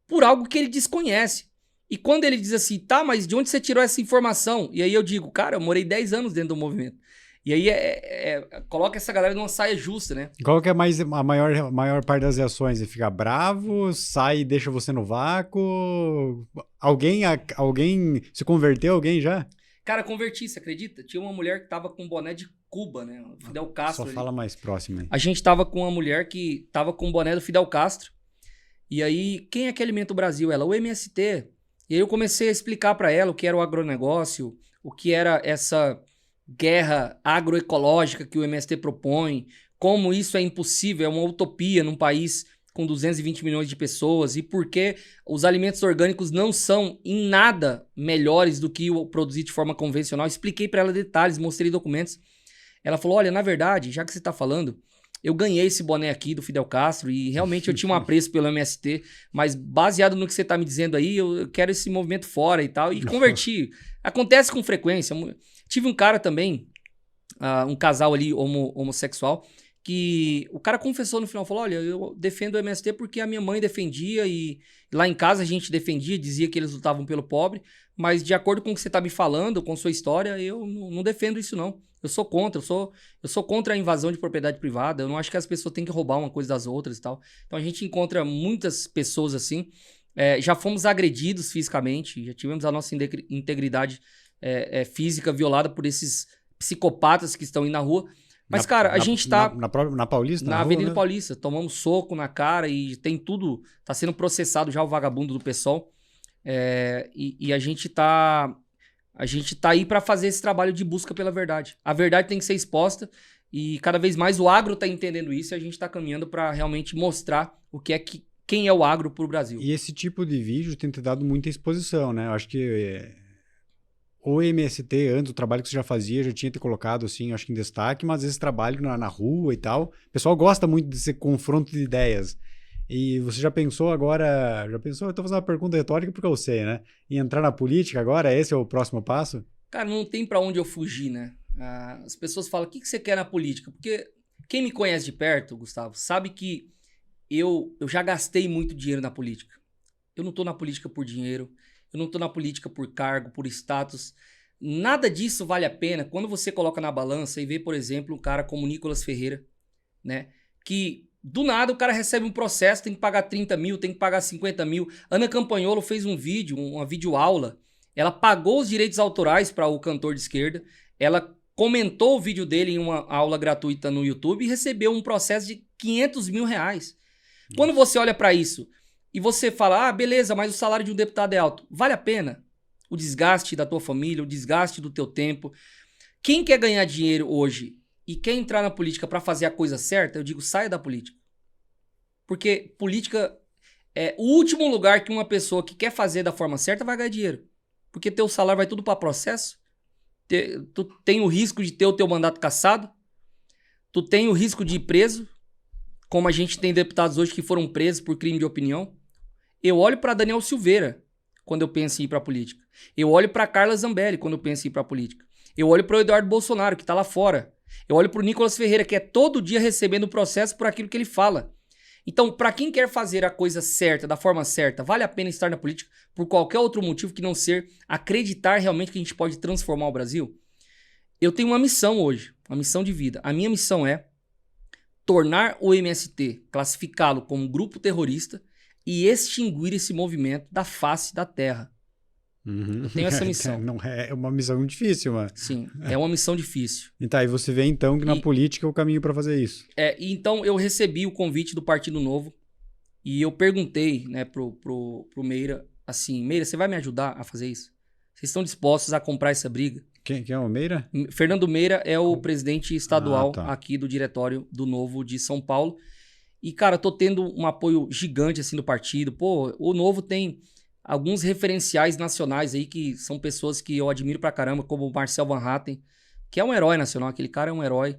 por algo que ele desconhece. E quando ele diz assim, tá, mas de onde você tirou essa informação? E aí eu digo, cara, eu morei 10 anos dentro do movimento. E aí coloca essa galera numa saia justa, né? Qual que é a maior parte das reações? Ele fica bravo, sai e deixa você no vácuo? Alguém se converteu, alguém já? Cara, converti, você acredita? Tinha uma mulher que tava com um boné de Cuba, né? Fidel Castro. Só fala mais próximo aí. A gente tava com uma mulher que tava com o boné do Fidel Castro. E aí, quem é que alimenta o Brasil? Ela, o MST. E aí eu comecei a explicar para ela o que era o agronegócio, o que era essa guerra agroecológica que o MST propõe, como isso é impossível, é uma utopia num país com 220 milhões de pessoas, e por que os alimentos orgânicos não são em nada melhores do que o produzido de forma convencional. Expliquei para ela detalhes, mostrei documentos. Ela falou, olha, na verdade, já que você está falando, eu ganhei esse boné aqui do Fidel Castro e realmente eu tinha um apreço pelo MST, mas baseado no que você está me dizendo aí, eu quero esse movimento fora e tal, e converti. Acontece com frequência. Tive um cara também, um casal ali homossexual, que o cara confessou no final, falou, olha, eu defendo o MST porque a minha mãe defendia e lá em casa a gente defendia, dizia que eles lutavam pelo pobre, mas de acordo com o que você está me falando, com sua história, eu não defendo isso não. Eu sou contra, eu sou contra a invasão de propriedade privada, eu não acho que as pessoas têm que roubar uma coisa das outras e tal. Então a gente encontra muitas pessoas assim, já fomos agredidos fisicamente, já tivemos a nossa integridade física violada por esses psicopatas que estão aí na rua. Mas, cara, a gente tá... Na Paulista? Na Avenida Paulista. Tomamos soco na cara e tem tudo... Tá sendo processado já o vagabundo do PSOL. E a gente tá... A gente tá aí pra fazer esse trabalho de busca pela verdade. A verdade tem que ser exposta e cada vez mais o agro tá entendendo isso e a gente tá caminhando pra realmente mostrar quem é o agro pro Brasil. E esse tipo de vídeo tem dado muita exposição, né? Eu acho que... O MST, antes, o trabalho que você já fazia, já tinha te colocado, assim, acho que em destaque, mas esse trabalho na rua e tal, o pessoal gosta muito desse confronto de ideias. E você já pensou agora, eu tô fazendo uma pergunta retórica porque eu sei, né? Em entrar na política agora, esse é o próximo passo? Cara, não tem pra onde eu fugir, né? As pessoas falam, o que você quer na política? Porque quem me conhece de perto, Gustavo, sabe que eu já gastei muito dinheiro na política. Eu não tô na política por dinheiro. Eu não tô na política por cargo, por status. Nada disso vale a pena quando você coloca na balança e vê, por exemplo, um cara como Nicolas Ferreira, né? Que do nada o cara recebe um processo, tem que pagar 30 mil, tem que pagar 50 mil. Ana Campanholo fez um vídeo, uma videoaula. Ela pagou os direitos autorais para o cantor de esquerda. Ela comentou o vídeo dele em uma aula gratuita no YouTube e recebeu um processo de 500 mil reais. Quando você olha para isso... E você fala, beleza, mas o salário de um deputado é alto. Vale a pena? O desgaste da tua família, o desgaste do teu tempo. Quem quer ganhar dinheiro hoje e quer entrar na política para fazer a coisa certa, eu digo, saia da política. Porque política é o último lugar que uma pessoa que quer fazer da forma certa vai ganhar dinheiro. Porque teu salário vai tudo para processo. Tu tem o risco de ter o teu mandato cassado. Tu tem o risco de ir preso. Como a gente tem deputados hoje que foram presos por crime de opinião. Eu olho para Daniel Silveira quando eu penso em ir para a política. Eu olho para Carla Zambelli quando eu penso em ir para a política. Eu olho para o Eduardo Bolsonaro, que está lá fora. Eu olho para o Nicolas Ferreira, que é todo dia recebendo processo por aquilo que ele fala. Então, para quem quer fazer a coisa certa, da forma certa, vale a pena estar na política por qualquer outro motivo que não ser acreditar realmente que a gente pode transformar o Brasil? Eu tenho uma missão hoje, uma missão de vida. A minha missão é tornar o MST, classificá-lo como grupo terrorista e extinguir esse movimento da face da terra. Eu tenho essa missão. Não é uma missão difícil, mano. Sim, é uma missão difícil. E tá, e você vê então que na política é o caminho para fazer isso. Então eu recebi o convite do Partido Novo e eu perguntei, né, pro Meira, assim, Meira, você vai me ajudar a fazer isso? Vocês estão dispostos a comprar essa briga? Quem é o Meira? Fernando Meira é o presidente estadual aqui do diretório do Novo de São Paulo. E, cara, tô tendo um apoio gigante, assim, do partido. Pô, o Novo tem alguns referenciais nacionais aí que são pessoas que eu admiro pra caramba, como o Marcel Van Hatten, que é um herói nacional. Aquele cara é um herói.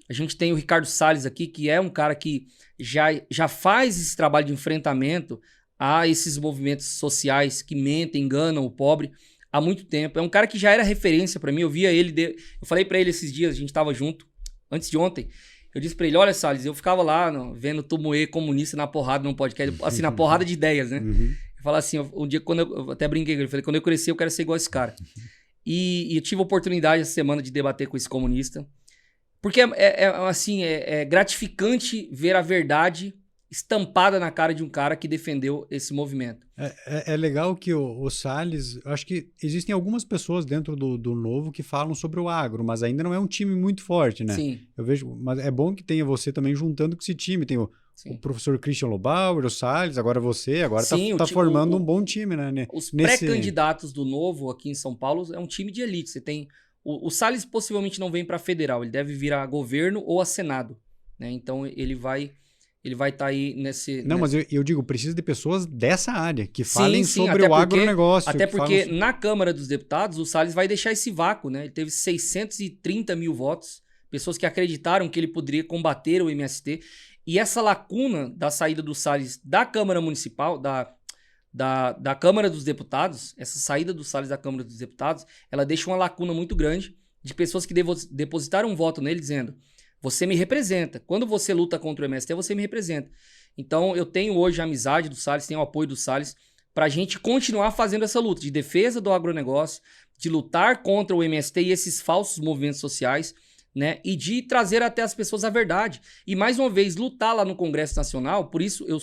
A gente tem o Ricardo Salles aqui, que é um cara que já faz esse trabalho de enfrentamento a esses movimentos sociais que mentem, enganam o pobre há muito tempo. É um cara que já era referência pra mim. Eu via ele... Eu falei pra ele esses dias, a gente tava junto, antes de ontem... Eu disse pra ele, olha, Salles, eu ficava lá vendo tu moer comunista na porrada num podcast, assim, na porrada de ideias, né? Eu Fala assim, um dia quando eu até brinquei com ele, falei, quando eu crescer eu quero ser igual esse cara. E eu tive a oportunidade essa semana de debater com esse comunista, porque assim, é gratificante ver a verdade estampada na cara de um cara que defendeu esse movimento. É legal que o Salles, acho que existem algumas pessoas dentro do Novo que falam sobre o agro, mas ainda não é um time muito forte, né? Sim. Eu vejo, mas é bom que tenha você também juntando com esse time. Tem o professor Christian Lobauer, o Salles, agora você, agora tá formando um bom time, né? Os pré-candidatos do Novo aqui em São Paulo é um time de elite. Você tem o Salles possivelmente não vem para federal, ele deve vir a governo ou a senado, né? Então ele vai estar aí nesse... Não, mas eu digo, precisa de pessoas dessa área, que falem sim, sobre o agronegócio. Até porque na Câmara dos Deputados, o Salles vai deixar esse vácuo, né? Ele teve 630 mil votos, pessoas que acreditaram que ele poderia combater o MST. E essa lacuna da saída do Salles da Câmara Municipal, da Câmara dos Deputados, essa saída do Salles da Câmara dos Deputados, ela deixa uma lacuna muito grande de pessoas que depositaram um voto nele dizendo: você me representa. Quando você luta contra o MST, você me representa. Então, eu tenho hoje a amizade do Salles, tenho o apoio do Salles para a gente continuar fazendo essa luta de defesa do agronegócio, de lutar contra o MST e esses falsos movimentos sociais, né? E de trazer até as pessoas a verdade. E, mais uma vez, lutar lá no Congresso Nacional. Por isso, eu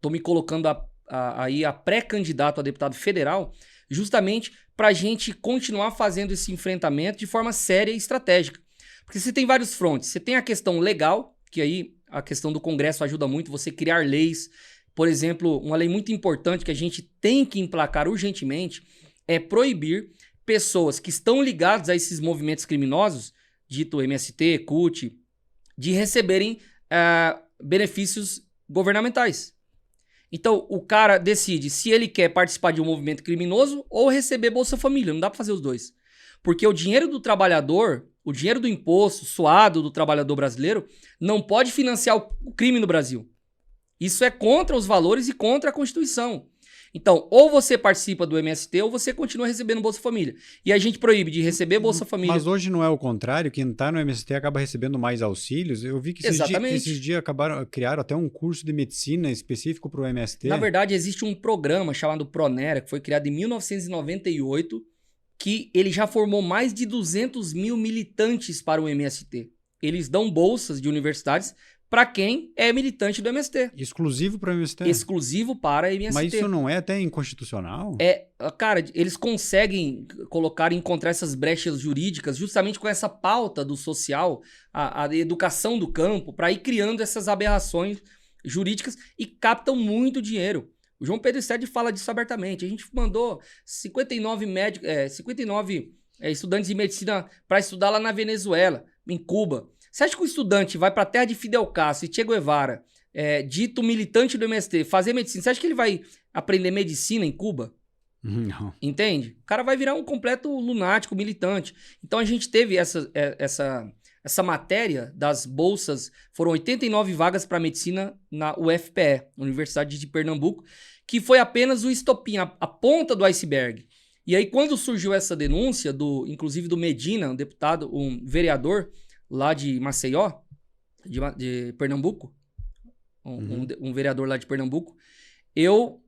tô me colocando aí a pré-candidato a deputado federal, justamente para a gente continuar fazendo esse enfrentamento de forma séria e estratégica. Porque você tem vários frontes. Você tem a questão legal, que aí a questão do Congresso ajuda muito, você criar leis. Por exemplo, uma lei muito importante que a gente tem que emplacar urgentemente é proibir pessoas que estão ligadas a esses movimentos criminosos, dito MST, CUT, de receberem benefícios governamentais. Então, o cara decide se ele quer participar de um movimento criminoso ou receber Bolsa Família. Não dá para fazer os dois. Porque o dinheiro do trabalhador, o dinheiro do imposto suado do trabalhador brasileiro, não pode financiar o crime no Brasil. Isso é contra os valores e contra a Constituição. Então, ou você participa do MST ou você continua recebendo Bolsa Família. E a gente proíbe de receber Bolsa Família. Mas hoje não é o contrário, quem está no MST acaba recebendo mais auxílios. Eu vi que esses dias criaram até um curso de medicina específico para o MST. Na verdade, existe um programa chamado Pronera, que foi criado em 1998, que ele já formou mais de 200 mil militantes para o MST. Eles dão bolsas de universidades para quem é militante do MST. Exclusivo para o MST? Exclusivo para o MST. Mas isso não é até inconstitucional? Cara, eles conseguem encontrar essas brechas jurídicas justamente com essa pauta do social, a educação do campo, para ir criando essas aberrações jurídicas e captam muito dinheiro. O João Pedro Stede fala disso abertamente. A gente mandou 59 estudantes de medicina para estudar lá na Venezuela, em Cuba. Você acha que o estudante vai para a terra de Fidel Castro e Che Guevara, dito militante do MST, fazer medicina? Você acha que ele vai aprender medicina em Cuba? Não. Entende? O cara vai virar um completo lunático, militante. Então a gente teve essa matéria das bolsas, foram 89 vagas para medicina na UFPE, Universidade de Pernambuco, que foi apenas o estopim, a ponta do iceberg. E aí quando surgiu essa denúncia, inclusive do Medina, um deputado, um vereador lá de Maceió, de Pernambuco, um vereador lá de Pernambuco, eu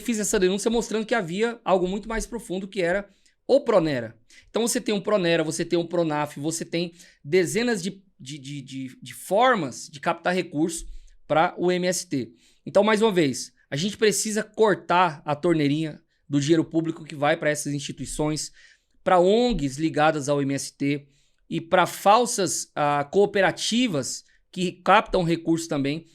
fiz essa denúncia mostrando que havia algo muito mais profundo, que era o Pronera. Então você tem um Pronera, você tem um Pronaf, você tem dezenas de formas de captar recursos para o MST. Então, mais uma vez, a gente precisa cortar a torneirinha do dinheiro público que vai para essas instituições, para ONGs ligadas ao MST e para falsas cooperativas que captam recursos também.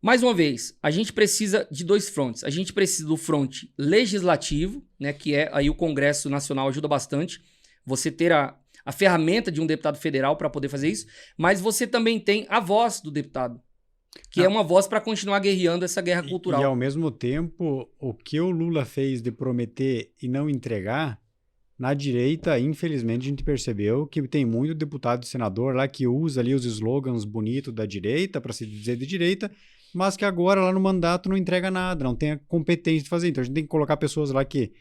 Mais uma vez, a gente precisa de dois frontes. A gente precisa do fronte legislativo, né, que aí o Congresso Nacional ajuda bastante. Você ter a ferramenta de um deputado federal para poder fazer isso, mas você também tem a voz do deputado, que é uma voz para continuar guerreando essa guerra cultural. E ao mesmo tempo, o que o Lula fez de prometer e não entregar, na direita, infelizmente, a gente percebeu que tem muito deputado e senador lá que usa ali os slogans bonitos da direita para se dizer de direita, mas que agora lá no mandato não entrega nada, não tem a competência de fazer. Então a gente tem que colocar pessoas lá que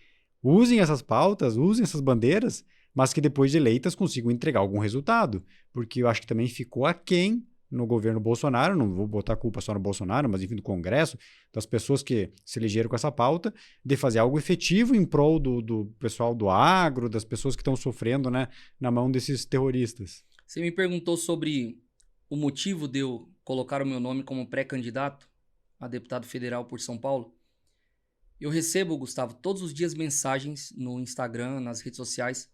usem essas pautas, usem essas bandeiras, mas que depois de eleitas consigam entregar algum resultado, porque eu acho que também ficou aquém no governo Bolsonaro, não vou botar a culpa só no Bolsonaro, mas enfim, do Congresso, das pessoas que se elegeram com essa pauta, de fazer algo efetivo em prol do pessoal do agro, das pessoas que estão sofrendo, né, na mão desses terroristas. Você me perguntou sobre o motivo de eu colocar o meu nome como pré-candidato a deputado federal por São Paulo. Eu recebo, Gustavo, todos os dias mensagens no Instagram, nas redes sociais,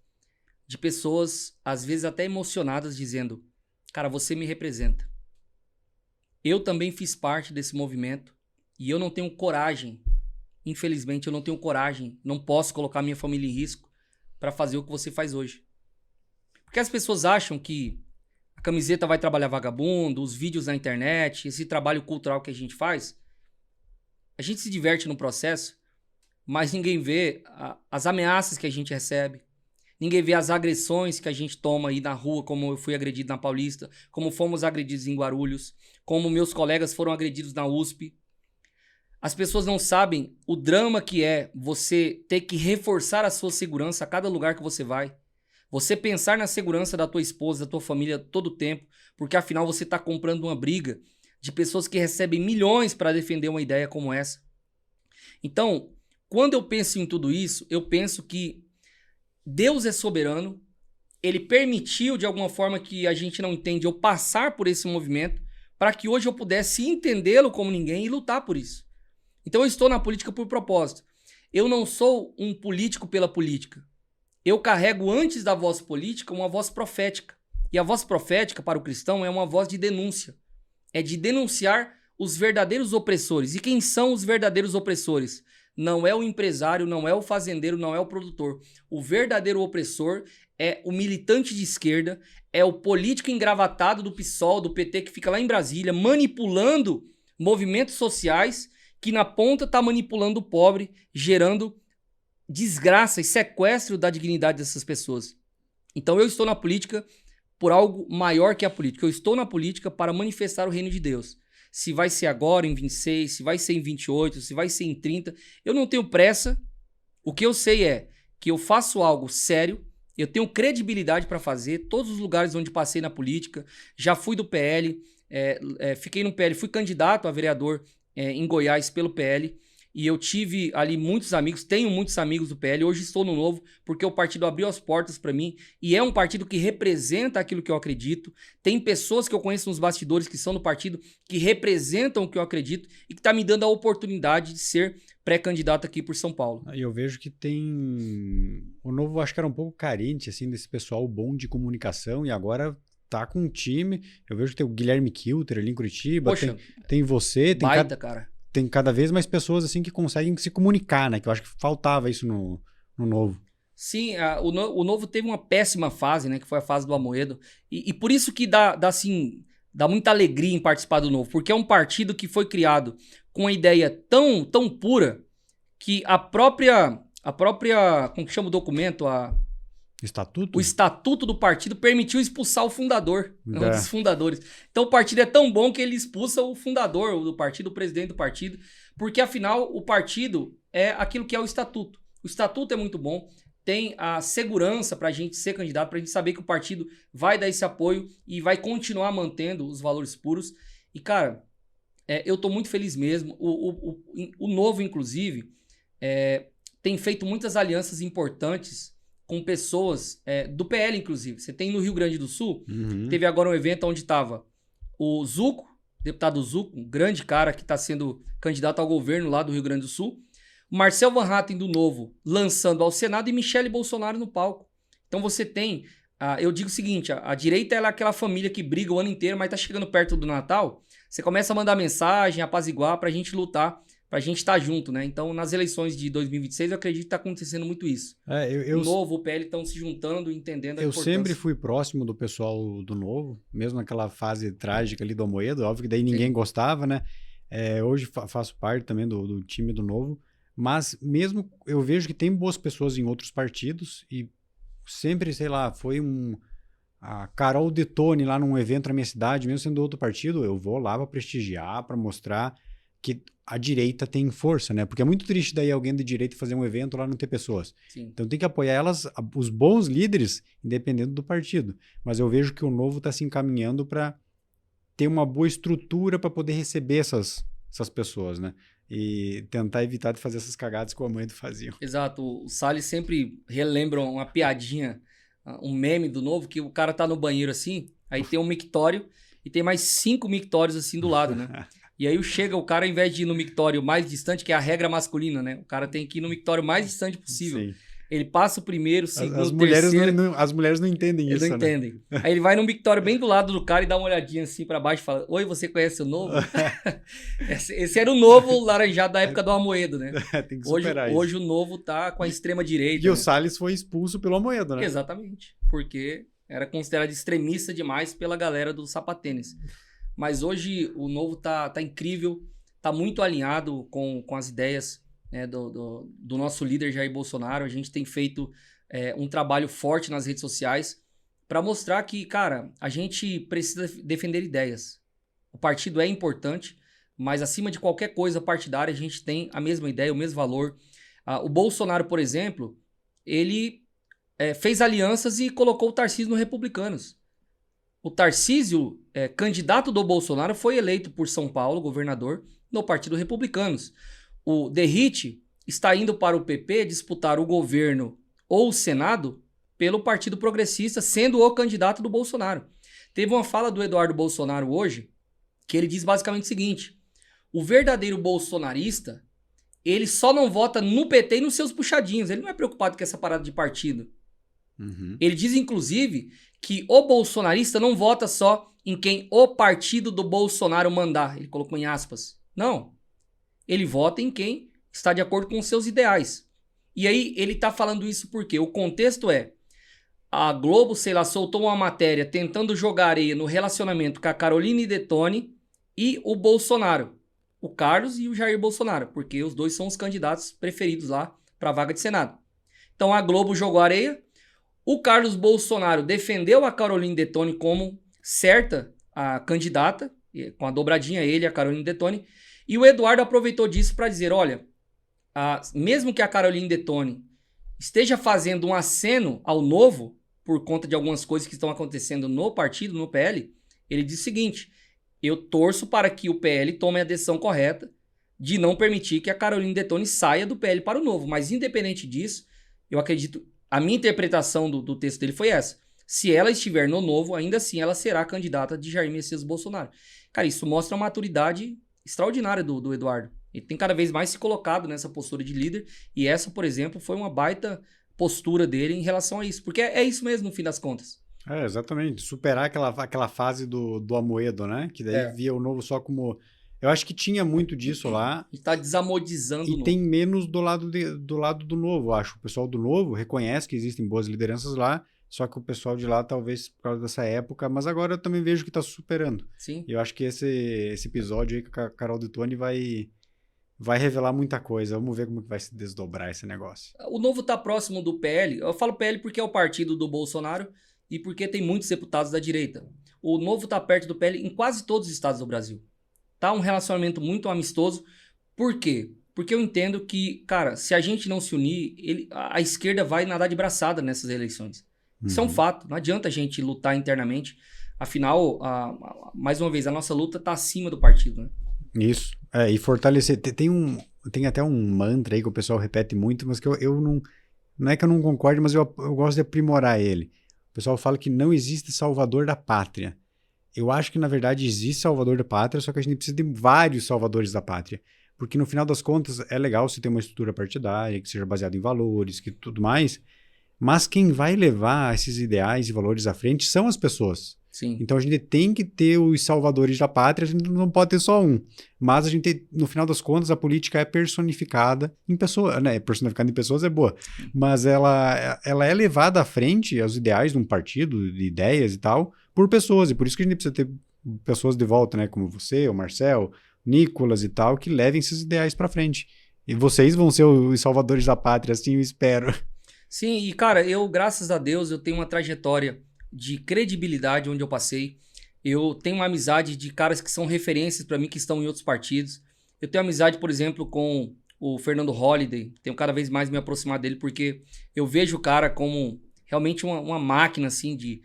de pessoas, às vezes até emocionadas, dizendo: cara, você me representa. Eu também fiz parte desse movimento e eu não tenho coragem, infelizmente eu não tenho coragem, não posso colocar minha família em risco para fazer o que você faz hoje. Porque as pessoas acham que a camiseta vai trabalhar vagabundo, os vídeos na internet, esse trabalho cultural que a gente faz, a gente se diverte no processo, mas ninguém vê as ameaças que a gente recebe. Ninguém vê as agressões que a gente toma aí na rua, como eu fui agredido na Paulista, como fomos agredidos em Guarulhos, como meus colegas foram agredidos na USP. As pessoas não sabem o drama que é você ter que reforçar a sua segurança a cada lugar que você vai. Você pensar na segurança da tua esposa, da tua família todo o tempo, porque afinal você está comprando uma briga de pessoas que recebem milhões para defender uma ideia como essa. Então, quando eu penso em tudo isso, eu penso que Deus é soberano, ele permitiu de alguma forma que a gente não entende eu passar por esse movimento para que hoje eu pudesse entendê-lo como ninguém e lutar por isso. Então eu estou na política por propósito. Eu não sou um político pela política. Eu carrego antes da voz política uma voz profética. E a voz profética para o cristão é uma voz de denúncia. É de denunciar os verdadeiros opressores. E quem são os verdadeiros opressores? Não é o empresário, não é o fazendeiro, não é o produtor. O verdadeiro opressor é o militante de esquerda, é o político engravatado do PSOL, do PT, que fica lá em Brasília, manipulando movimentos sociais, que na ponta está manipulando o pobre, gerando desgraça e sequestro da dignidade dessas pessoas. Então eu estou na política por algo maior que a política. Eu estou na política para manifestar o reino de Deus. Se vai ser agora em 26, se vai ser em 28, se vai ser em 30, eu não tenho pressa. O que eu sei é que eu faço algo sério, eu tenho credibilidade para fazer, todos os lugares onde passei na política, já fui do PL, fiquei no PL, fui candidato a vereador em Goiás pelo PL, e eu tive ali muitos amigos, tenho muitos amigos do PL, hoje estou no Novo, porque o partido abriu as portas para mim, e é um partido que representa aquilo que eu acredito. Tem pessoas que eu conheço nos bastidores que são do partido, que representam o que eu acredito, e que está me dando a oportunidade de ser pré-candidato aqui por São Paulo. E eu vejo que tem... O Novo acho que era um pouco carente, assim, desse pessoal bom de comunicação, e agora tá com um time. Eu vejo que tem o Guilherme Kilter ali em Curitiba, Poxa, tem você, tem baita, cara. Tem cada vez mais pessoas assim que conseguem se comunicar, né? Que eu acho que faltava isso no Novo. Sim, o Novo teve uma péssima fase, né? Que foi a fase do Amoedo. E por isso que dá muita alegria em participar do Novo. Porque é um partido que foi criado com uma ideia tão pura que a própria como que chama o documento? Estatuto? O estatuto do partido permitiu expulsar o fundador, um dos fundadores. Então o partido é tão bom que ele expulsa o fundador do partido, o presidente do partido, porque afinal o partido é aquilo que é o estatuto. O estatuto é muito bom, tem a segurança para a gente ser candidato, para a gente saber que o partido vai dar esse apoio e vai continuar mantendo os valores puros. E cara, eu estou muito feliz mesmo. O Novo, inclusive, tem feito muitas alianças importantes com pessoas do PL, inclusive. Você tem no Rio Grande do Sul, teve agora um evento onde estava o Zuco, deputado Zuco, um grande cara que está sendo candidato ao governo lá do Rio Grande do Sul, o Marcel Van Hatten do Novo lançando ao Senado e Michele Bolsonaro no palco. Então você tem, eu digo o seguinte, a direita é aquela família que briga o ano inteiro, mas tá chegando perto do Natal, você começa a mandar mensagem, apaziguar pra gente lutar, pra gente estar junto, né? Então, nas eleições de 2026, eu acredito que tá acontecendo muito isso. O Novo, o PL estão se juntando, entendendo a importância. Eu sempre fui próximo do pessoal do Novo, mesmo naquela fase trágica ali do Amoedo, óbvio que daí ninguém gostava, né? Hoje faço parte também do time do Novo, mas mesmo eu vejo que tem boas pessoas em outros partidos e sempre, sei lá, foi a Carol Detone lá num evento na minha cidade, mesmo sendo outro partido, eu vou lá para prestigiar, para mostrar que a direita tem força, né? Porque é muito triste daí alguém de direita fazer um evento lá não ter pessoas. Sim. Então tem que apoiar elas, os bons líderes, independente do partido. Mas eu vejo que o Novo está se encaminhando para ter uma boa estrutura para poder receber essas pessoas, né? E tentar evitar de fazer essas cagadas que o Amoedo fazia. Exato. O Salles sempre relembra uma piadinha, um meme do Novo, que o cara tá no banheiro assim, aí tem um mictório e tem mais 5 mictórios assim do lado, né? E aí chega o cara, ao invés de ir no mictório mais distante, que é a regra masculina, né? O cara tem que ir no mictório mais distante possível. Sim. Ele passa o primeiro, o segundo, As o mulheres terceiro. as mulheres não entendem Eles isso, não né? entendem. Aí ele vai num mictório bem do lado do cara e dá uma olhadinha assim pra baixo e fala: Oi, você conhece o Novo? Esse era o Novo laranjado da época do Amoedo, né? Tem que Hoje, superar hoje isso. o Novo tá com a extrema-direita. E o Né? Salles foi expulso pelo Amoedo, né? Exatamente. Porque era considerado extremista demais pela galera do sapatênis. Mas hoje o Novo tá incrível, tá muito alinhado com as ideias, né, do nosso líder Jair Bolsonaro. A gente tem feito um trabalho forte nas redes sociais para mostrar que, cara, a gente precisa defender ideias. O partido é importante, mas acima de qualquer coisa partidária, a gente tem a mesma ideia, o mesmo valor. O Bolsonaro, por exemplo, ele fez alianças e colocou o Tarcísio no Republicanos. O Tarcísio, candidato do Bolsonaro, foi eleito por São Paulo, governador, no Partido Republicanos. O Derrite está indo para o PP disputar o governo ou o Senado pelo Partido Progressista, sendo o candidato do Bolsonaro. Teve uma fala do Eduardo Bolsonaro hoje, que ele diz basicamente o seguinte: o verdadeiro bolsonarista, ele só não vota no PT e nos seus puxadinhos, ele não é preocupado com essa parada de partido. Uhum. Ele diz, inclusive, que o bolsonarista não vota só em quem o partido do Bolsonaro mandar. Ele colocou em aspas. Não. Ele vota em quem está de acordo com os seus ideais. E aí, ele está falando isso porque o contexto é: a Globo, sei lá, soltou uma matéria tentando jogar areia no relacionamento com a Caroline Detoni e o Bolsonaro. O Carlos e o Jair Bolsonaro, porque os dois são os candidatos preferidos lá para a vaga de Senado. Então, a Globo jogou areia. O Carlos Bolsonaro defendeu a Caroline Detoni como certa a candidata, com a dobradinha ele e a Caroline Detoni, e o Eduardo aproveitou disso para dizer: olha, mesmo que a Caroline Detoni esteja fazendo um aceno ao Novo, por conta de algumas coisas que estão acontecendo no partido, no PL, ele diz o seguinte: eu torço para que o PL tome a decisão correta de não permitir que a Caroline Detoni saia do PL para o Novo, mas independente disso, eu acredito. A minha interpretação do texto dele foi essa. Se ela estiver no Novo, ainda assim ela será candidata de Jair Messias Bolsonaro. Cara, isso mostra uma maturidade extraordinária do Eduardo. Ele tem cada vez mais se colocado nessa postura de líder. E essa, por exemplo, foi uma baita postura dele em relação a isso. Porque é isso mesmo, no fim das contas. Exatamente. Superar aquela fase do Amoedo, né? Que daí via o Novo só como... Eu acho que tinha muito disso lá. Está desamodizando o Novo. E tem menos do lado do Novo, eu acho. O pessoal do Novo reconhece que existem boas lideranças lá, só que o pessoal de lá, talvez por causa dessa época, mas agora eu também vejo que está superando. Sim. E eu acho que esse episódio aí com a Carol Detoni vai revelar muita coisa. Vamos ver como que vai se desdobrar esse negócio. O Novo está próximo do PL. Eu falo PL porque é o partido do Bolsonaro e porque tem muitos deputados da direita. O Novo está perto do PL em quase todos os estados do Brasil. Tá um relacionamento muito amistoso. Por quê? Porque eu entendo que, cara, se a gente não se unir, a esquerda vai nadar de braçada nessas eleições. Isso é um fato. Não adianta a gente lutar internamente. Afinal, mais uma vez, a nossa luta tá acima do partido, né? Isso. E fortalecer. Tem até um mantra aí que o pessoal repete muito, mas que eu não... Não é que eu não concorde, mas eu gosto de aprimorar ele. O pessoal fala que não existe salvador da pátria. Eu acho que, na verdade, existe salvador da pátria, só que a gente precisa de vários salvadores da pátria. Porque, no final das contas, é legal você ter uma estrutura partidária, que seja baseada em valores, que tudo mais, mas quem vai levar esses ideais e valores à frente são as pessoas. Sim. Então, a gente tem que ter os salvadores da pátria, a gente não pode ter só um. Mas, no final das contas, a política é personificada em pessoas, né? Personificada em pessoas é boa, mas ela é levada à frente, aos ideais de um partido, de ideias e tal, por pessoas, e por isso que a gente precisa ter pessoas de volta, né, como você, o Marcel, Nicolas e tal, que levem esses ideais para frente. E vocês vão ser os salvadores da pátria, assim eu espero. Sim, e cara, eu, graças a Deus, eu tenho uma trajetória de credibilidade onde eu passei. Eu tenho uma amizade de caras que são referências para mim, que estão em outros partidos. Eu tenho amizade, por exemplo, com o Fernando Holliday, tenho cada vez mais me aproximar dele, porque eu vejo o cara como realmente uma máquina, assim, de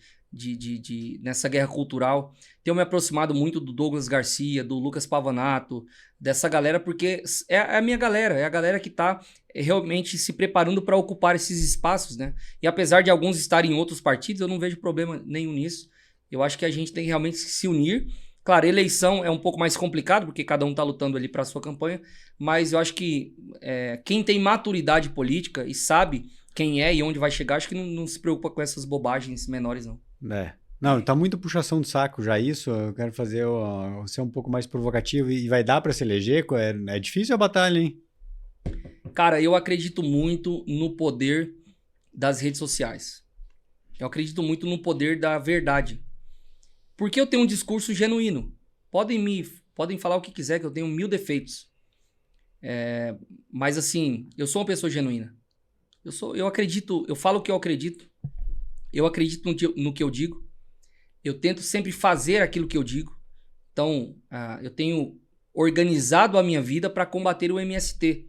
nessa guerra cultural. Tenho me aproximado muito do Douglas Garcia, do Lucas Pavanato, dessa galera, porque é a minha galera, é a galera que está realmente se preparando para ocupar esses espaços, né? E apesar de alguns estarem em outros partidos, eu não vejo problema nenhum nisso. Eu acho que a gente tem realmente que se unir. Claro, eleição é um pouco mais complicado, porque cada um está lutando ali para a sua campanha, mas eu acho que quem tem maturidade política e sabe quem é e onde vai chegar, acho que não se preocupa com essas bobagens menores, não. Não, tá muito puxação de saco já isso. Eu quero ser um pouco mais provocativo e vai dar para se eleger? É difícil a batalha, hein? Cara, eu acredito muito no poder das redes sociais. Eu acredito muito no poder da verdade. Porque eu tenho um discurso genuíno. Podem falar o que quiser, que eu tenho 1000 defeitos. Mas assim, eu sou uma pessoa genuína. Eu acredito, eu falo o que eu acredito. Eu acredito no que eu digo. Eu tento sempre fazer aquilo que eu digo. Então, eu tenho organizado a minha vida para combater o MST.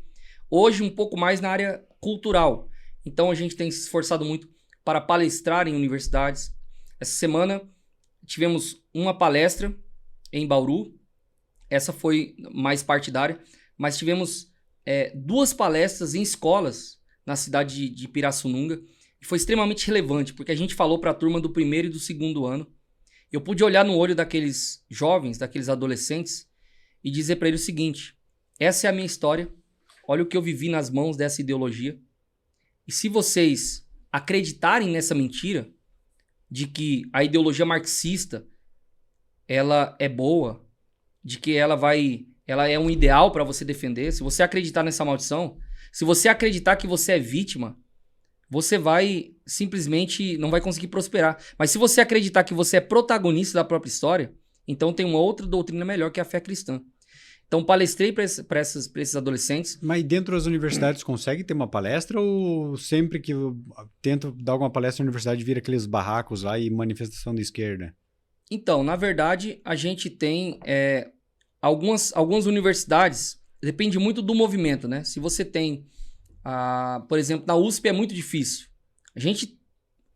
Hoje, um pouco mais na área cultural. Então, a gente tem se esforçado muito para palestrar em universidades. Essa semana, tivemos uma palestra em Bauru. Essa foi mais partidária. Mas tivemos 2 palestras em escolas na cidade de Pirassununga. E foi extremamente relevante, porque a gente falou para a turma do 1º e do 2º ano. Eu pude olhar no olho daqueles jovens, daqueles adolescentes, e dizer para eles o seguinte: essa é a minha história, olha o que eu vivi nas mãos dessa ideologia. E se vocês acreditarem nessa mentira, de que a ideologia marxista ela é boa, de que ela é um ideal para você defender, se você acreditar nessa maldição, se você acreditar que você é vítima, você vai simplesmente não vai conseguir prosperar. Mas se você acreditar que você é protagonista da própria história, então tem uma outra doutrina melhor, que é a fé cristã. Então palestrei para esses adolescentes. Mas dentro das universidades consegue ter uma palestra, ou sempre que eu tento dar alguma palestra na universidade vira aqueles barracos lá e manifestação da esquerda? Então, na verdade, a gente tem algumas universidades, depende muito do movimento, né? Se você tem por exemplo, na USP é muito difícil. A gente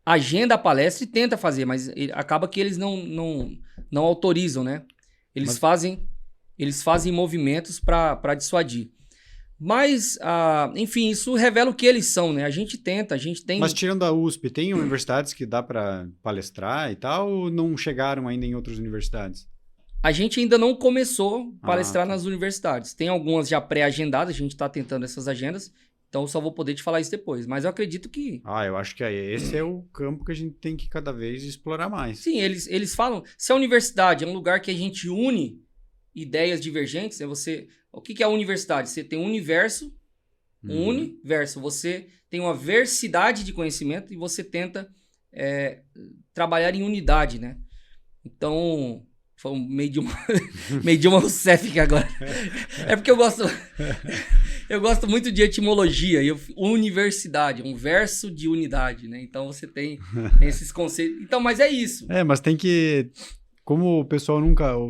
agenda a palestra e tenta fazer, mas acaba que eles não autorizam, né? Eles fazem movimentos para dissuadir. Mas, enfim, isso revela o que eles são, né? A gente tem... Mas tirando a USP, tem universidades que dá para palestrar e tal, ou não chegaram ainda em outras universidades? A gente ainda não começou a palestrar nas universidades. Tem algumas já pré-agendadas, a gente está tentando essas agendas. Então, eu só vou poder te falar isso depois. Mas eu acredito que... eu acho que esse é o campo que a gente tem que cada vez explorar mais. Sim, eles falam... Se a universidade é um lugar que a gente une ideias divergentes, o que é a universidade? Você tem um universo, um universo. Você tem uma versidade de conhecimento e você tenta trabalhar em unidade, né? Então... Foi meio de uma Rousseff agora. É porque eu gosto muito de etimologia. Universidade, um verso de unidade, né? Então você tem esses conceitos. Então, mas é isso. Mas tem que... Como o pessoal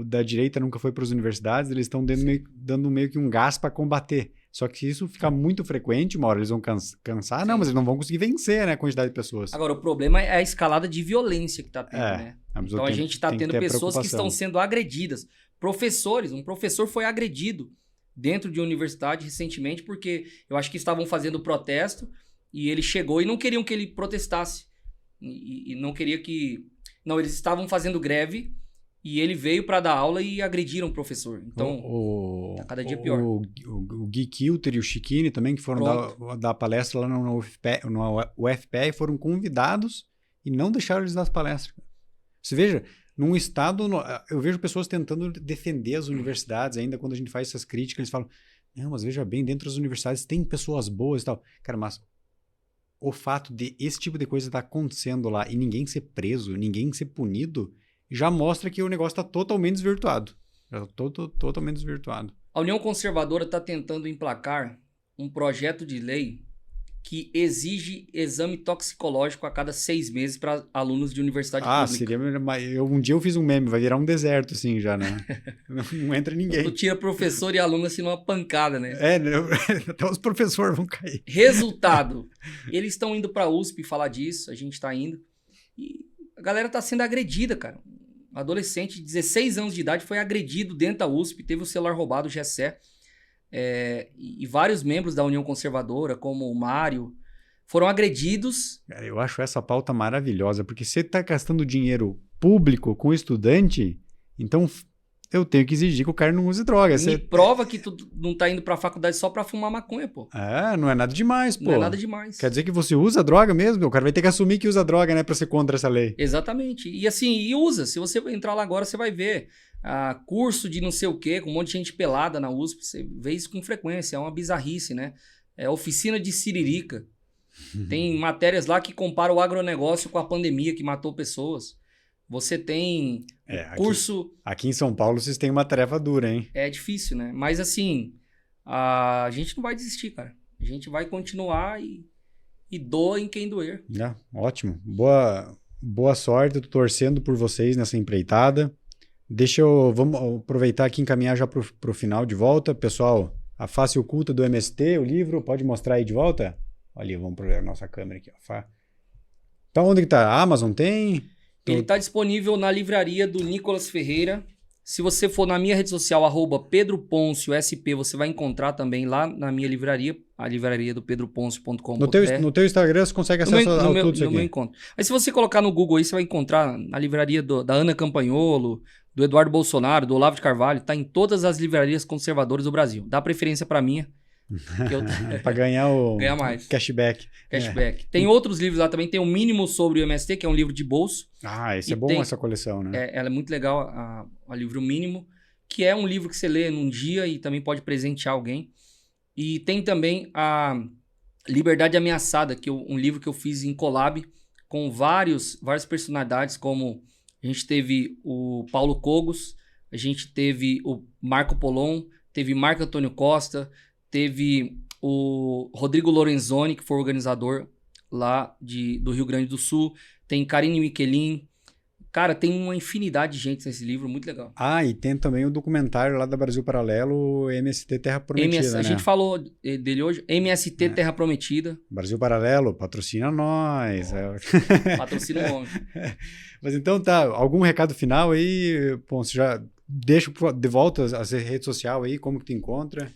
da direita nunca foi para as universidades, eles estão dando meio que um gás para combater. Só que se isso ficar muito frequente, uma hora eles vão cansar. Sim. Não, mas eles não vão conseguir vencer, né, a quantidade de pessoas. Agora, o problema é a escalada de violência que está tendo, né? Então a gente está tendo pessoas que estão sendo agredidas. Um professor foi agredido dentro de uma universidade recentemente porque eu acho que estavam fazendo protesto e ele chegou e não queriam que ele protestasse. E não queria que... Não, eles estavam fazendo greve e ele veio para dar aula e agrediram o professor. Então, tá cada dia pior. O Gui Kilter e o Chiquini também, que foram dar palestra lá no UFPE e foram convidados e não deixaram eles dar palestra. Você veja, num estado... Eu vejo pessoas tentando defender as universidades ainda quando a gente faz essas críticas. Eles falam, não, mas veja bem, dentro das universidades tem pessoas boas e tal. Cara, mas o fato de esse tipo de coisa estar acontecendo lá e ninguém ser preso, ninguém ser punido, já mostra que o negócio está totalmente desvirtuado. Totalmente desvirtuado. A União Conservadora está tentando emplacar um projeto de lei que exige exame toxicológico a cada 6 meses para alunos de universidade pública. Um dia eu fiz um meme, vai virar um deserto assim já, né? Não entra ninguém. Tu tira professor e aluno assim numa pancada, né? Até os professores vão cair. Resultado, eles estão indo para a USP falar disso, a gente está indo. E a galera tá sendo agredida, cara. Um adolescente de 16 anos de idade foi agredido dentro da USP, teve o celular roubado, o Gessé. E vários membros da União Conservadora, como o Mário, foram agredidos. Cara, eu acho essa pauta maravilhosa, porque você tá gastando dinheiro público com estudante, então eu tenho que exigir que o cara não use droga. Me prova que tu não tá indo pra faculdade só pra fumar maconha, pô. Não é nada demais, pô. Não é nada demais. Quer dizer que você usa droga mesmo? O cara vai ter que assumir que usa droga, né, pra ser contra essa lei. Exatamente. E assim, usa. Se você entrar lá agora, você vai ver curso de não sei o quê, com um monte de gente pelada na USP. Você vê isso com frequência. É uma bizarrice, né? É oficina de siririca. Tem matérias lá que comparam o agronegócio com a pandemia que matou pessoas. Você tem curso... Aqui em São Paulo vocês têm uma tarefa dura, hein? É difícil, né? Mas assim, a gente não vai desistir, cara. A gente vai continuar e doa em quem doer. Ótimo. Boa sorte. Eu tô torcendo por vocês nessa empreitada. Vamos aproveitar aqui e encaminhar já pro final de volta. Pessoal, A Face Oculta do MST, o livro, pode mostrar aí de volta? Olha, vamos para a nossa câmera aqui. Então, onde que tá? A Amazon tem? Ele está disponível na livraria do Nicolas Ferreira. Se você for na minha rede social, @PedroPoncio_SP, você vai encontrar também lá na minha livraria, a livraria do pedroponcio.com.br. No teu Instagram você consegue acesso a tudo isso aqui? No meu encontro. Aí se você colocar no Google aí, você vai encontrar na livraria da Ana Campanholo, do Eduardo Bolsonaro, do Olavo de Carvalho. Tá em todas as livrarias conservadoras do Brasil. Dá preferência para minha. Para ganhar mais. Cashback. Tem outros livros lá também. Tem o Mínimo sobre o MST, que é um livro de bolso. Esse é bom, essa coleção, né? Ela é muito legal, o livro Mínimo, que é um livro que você lê num dia e também pode presentear alguém. E tem também a Liberdade Ameaçada, que um livro que eu fiz em collab com várias personalidades, como a gente teve o Paulo Cogos, a gente teve o Marco Polon, teve Marco Antônio Costa, teve o Rodrigo Lorenzoni, que foi organizador lá do Rio Grande do Sul. Tem Karine Michelin. Cara, tem uma infinidade de gente nesse livro, muito legal. E tem também o documentário lá da Brasil Paralelo, MST Terra Prometida, A gente falou dele hoje, MST Terra Prometida. Brasil Paralelo, patrocina nós. Patrocina o homem. Mas então tá, algum recado final aí, Ponce, já deixa de volta a rede social aí, como que tu encontra?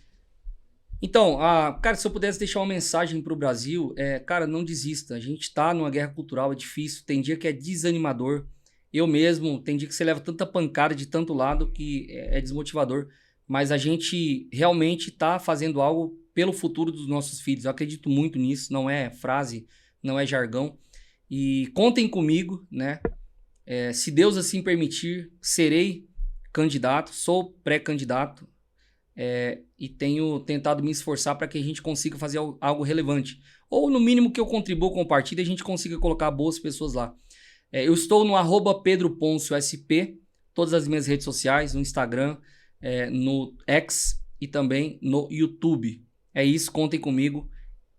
Então, cara, se eu pudesse deixar uma mensagem pro Brasil, cara, não desista. A gente tá numa guerra cultural, é difícil, tem dia que é desanimador. Eu mesmo, tem dia que você leva tanta pancada de tanto lado que é desmotivador. Mas a gente realmente tá fazendo algo pelo futuro dos nossos filhos. Eu acredito muito nisso, não é frase, não é jargão. E contem comigo, né? Se Deus assim permitir, serei candidato, sou pré-candidato. E tenho tentado me esforçar para que a gente consiga fazer algo relevante. Ou, no mínimo, que eu contribua com o partido e a gente consiga colocar boas pessoas lá. Eu estou no @PedroPoncio_SP, todas as minhas redes sociais, no Instagram, no X e também no YouTube. É isso, contem comigo.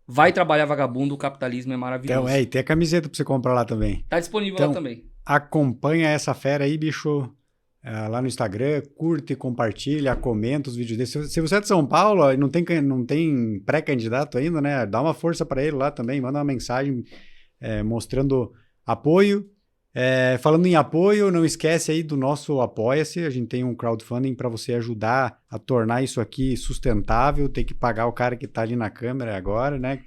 Vai trabalhar, vagabundo, o capitalismo é maravilhoso. Então, e tem a camiseta para você comprar lá também. Tá disponível lá também. Acompanha essa fera aí, bicho. Lá no Instagram, curte, compartilha, comenta os vídeos dele. Se você é de São Paulo e não tem pré-candidato ainda, né? Dá uma força para ele lá também, manda uma mensagem mostrando apoio. Falando em apoio, não esquece aí do nosso Apoia-se. A gente tem um crowdfunding para você ajudar a tornar isso aqui sustentável. Tem que pagar o cara que está ali na câmera agora, né? Que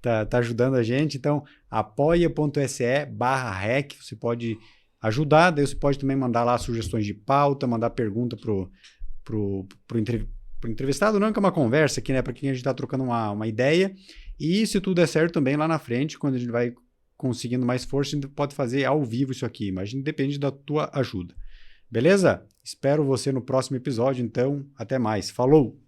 tá ajudando a gente. Então, apoia.se/rec, você pode ajudar, daí você pode também mandar lá sugestões de pauta, mandar pergunta pro entrevistado, não, que é uma conversa aqui, né, para quem a gente está trocando uma ideia, e se tudo der certo também lá na frente, quando a gente vai conseguindo mais força, a gente pode fazer ao vivo isso aqui, mas depende da tua ajuda. Beleza? Espero você no próximo episódio, então, até mais. Falou!